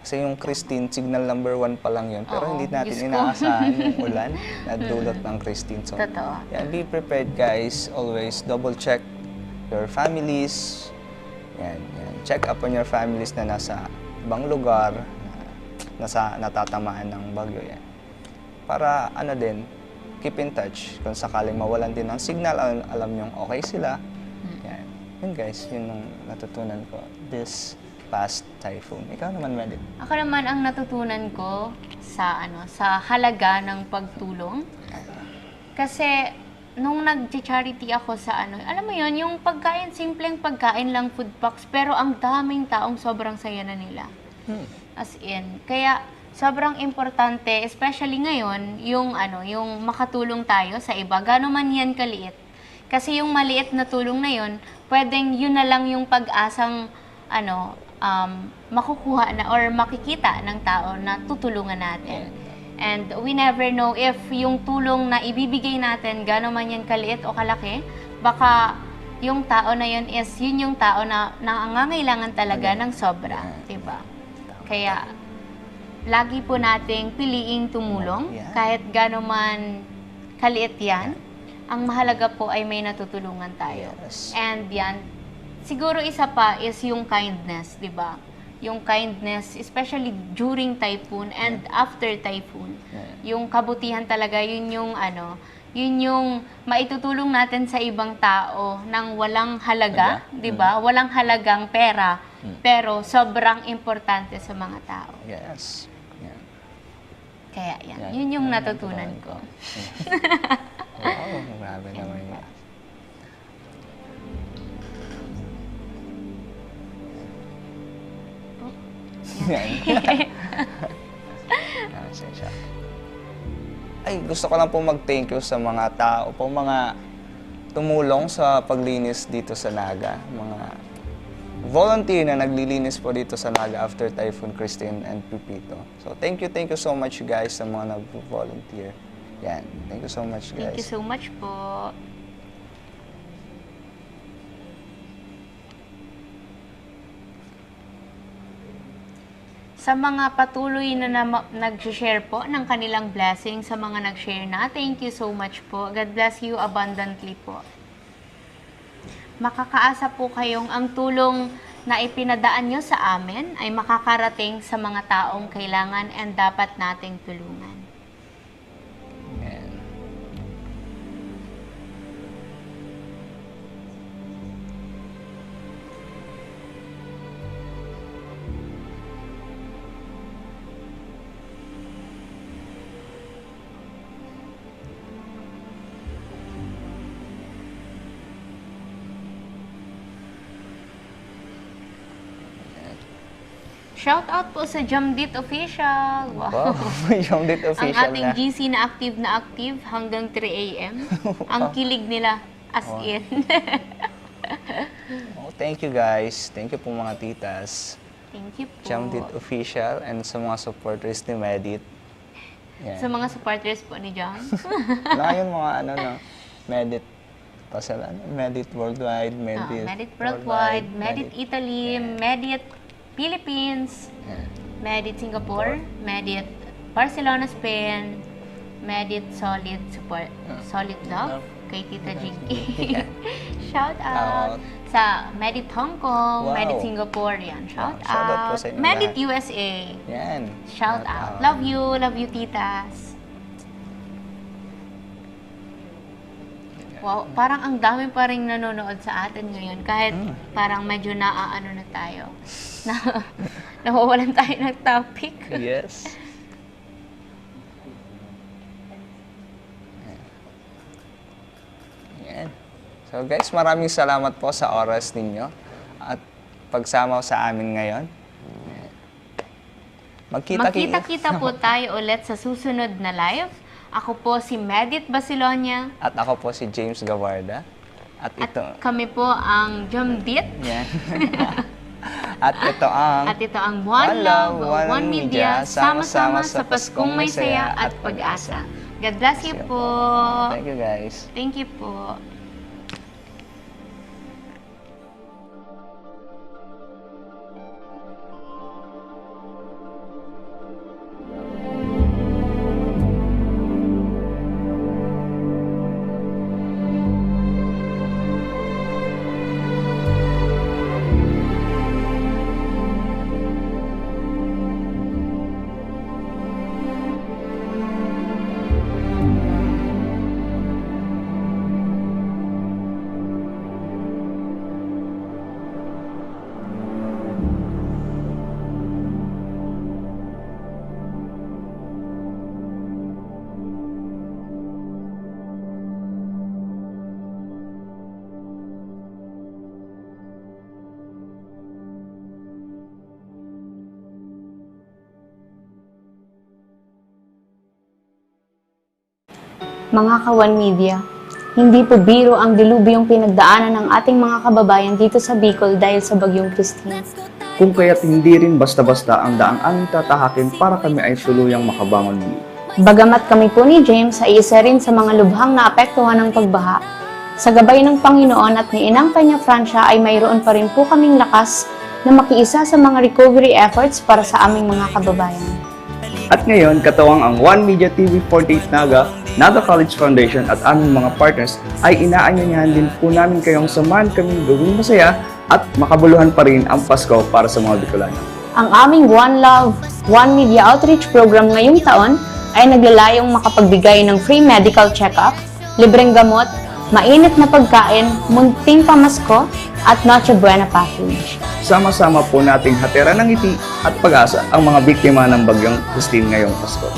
Kasi yung Christine, signal number 1 pa lang yun. Pero hindi natin inaasahan yung ulan na dulot ng Christine. So, yan, be prepared guys. Always double check your families. Yan. Check up on your families na nasa ibang lugar, natatamaan ng bagyo yan. Para keep in touch. Kung sakaling mawalan din ng signal, alam nyo okay sila. Yan. Yun guys, yun ang natutunan ko this past typhoon. Ikaw naman, Medit. Ako naman ang natutunan ko sa halaga ng pagtulong. Kasi nung nag-charity ako sa alam mo yun, yung pagkain, simpleng pagkain lang, food packs, pero ang daming taong sobrang saya na nila. As in, kaya sobrang importante, especially ngayon, yung makatulong tayo sa iba, gano'n man yan kaliit. Kasi yung maliit na tulong na yun, pwedeng yun na lang yung pag-asang makukuha na or makikita ng tao na tutulungan natin. And we never know if yung tulong na ibibigay natin, gano'n man yan kaliit o kalaki, baka yung tao na yun yun yung tao na nangangailangan talaga ng sobra, diba? Kaya, lagi po nating piliing tumulong, kahit gano'n man kaliit yan. Ang mahalaga po ay may natutulungan tayo. And yan, siguro isa pa is yung kindness, di ba? Yung kindness, especially during typhoon and after typhoon. Yung kabutihan talaga, yun yung maitutulong natin sa ibang tao nang walang halaga, di ba? Walang halagang pera. Pero sobrang importante sa mga tao. Yes. Yeah. Kaya yan. Yun yung natutunan ko. Wow, grabe naman yun. Ay, gusto ko lang po mag-thank you sa mga tao po, mga tumulong sa paglinis dito sa Naga, mga volunteer na naglilinis po dito sa Naga after Typhoon Christine and Pipito. So thank you so much guys sa mga nag-volunteer. Yan, thank you so much guys. Thank you so much po. Sa mga patuloy na nag-share po ng kanilang blessing, sa mga nag-share na, thank you so much po. God bless you abundantly po. Makakaasa po kayong ang tulong na ipinadaan nyo sa amin ay makakarating sa mga taong kailangan and dapat nating tulungan. Amen. Shout out po sa Jamdit Official. Wow. Jamdit Official Ang ating na. GC na active hanggang 3 a.m. Ang kilig nila as in. Oh, thank you guys. Thank you po mga titas. Thank you po. Jamdit Official and sa mga supporters ni Medit. Yan. Sa mga supporters po ni John. Wala yun mga Medit. Medit Worldwide, Medit Worldwide, Medit Italy, Medit Philippines, Medit Singapore, Medit Barcelona, Spain, Medit Solid Support, Solid Love, kay Tita Jinky. Shout out sa Medit Hong Kong, Medit Singapore, yan. Shout out. po sa inyo Medit lahat. USA. Yan. Shout out. Love you titas. Wow, parang ang dami pa rin nanonood sa atin ngayon. Kahit parang medyo naaano na tayo. Nawawalan tayo ng topic. Yes. Yan. So guys, maraming salamat po sa oras ninyo at pagsama sa amin ngayon. Magkita-kita po tayo ulit sa susunod na live. Ako po si Medit Basilonia. At ako po si James Gawarda. At kami po ang Jamdit. Yan. At ito ang One Love, One Media, sama-sama sa Paskong May Saya at Pag-asa. God bless you po. Thank you guys. Thank you po. Mga ka-One Media, hindi po biro ang dilubyong pinagdaanan ng ating mga kababayan dito sa Bicol dahil sa Bagyong Christine. Kung kaya't hindi rin basta-basta ang daang aming tatahakin para kami ay tuluyang makabangon muli. Bagamat kami po ni James ay isa rin sa mga lubhang naapektuhan ng pagbaha, sa gabay ng Panginoon at ni Inang Peña Francia ay mayroon pa rin po kaming lakas na makiisa sa mga recovery efforts para sa aming mga kababayan. At ngayon, katuwang ang One Media TV 48 Naga College Foundation at aming mga partners ay inaanyayahan din po namin kayong samahan kaming gawing masaya at makabuluhan pa rin ang Pasko para sa mga Bicolano. Ang aming One Love, One Media Outreach Program ngayong taon ay naglalayong makapagbigay ng free medical check-up, libreng gamot, mainit na pagkain, munting pamasko, at Noche Buena package. Sama-sama po nating hatiran ng ngiti at pag-asa ang mga biktima ng Bagyong Christine ngayong Pasko.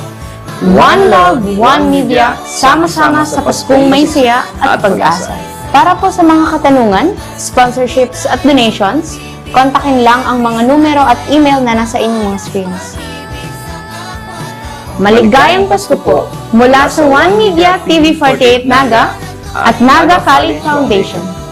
One Love, One Media, sama-sama sa Paskong May Saya at Pag-asa. Para po sa mga katanungan, sponsorships at donations, kontakin lang ang mga numero at email na nasa inyong mga screens. Maligayang Pasko po mula sa One Media TV 48 Naga, at Naga College Foundation.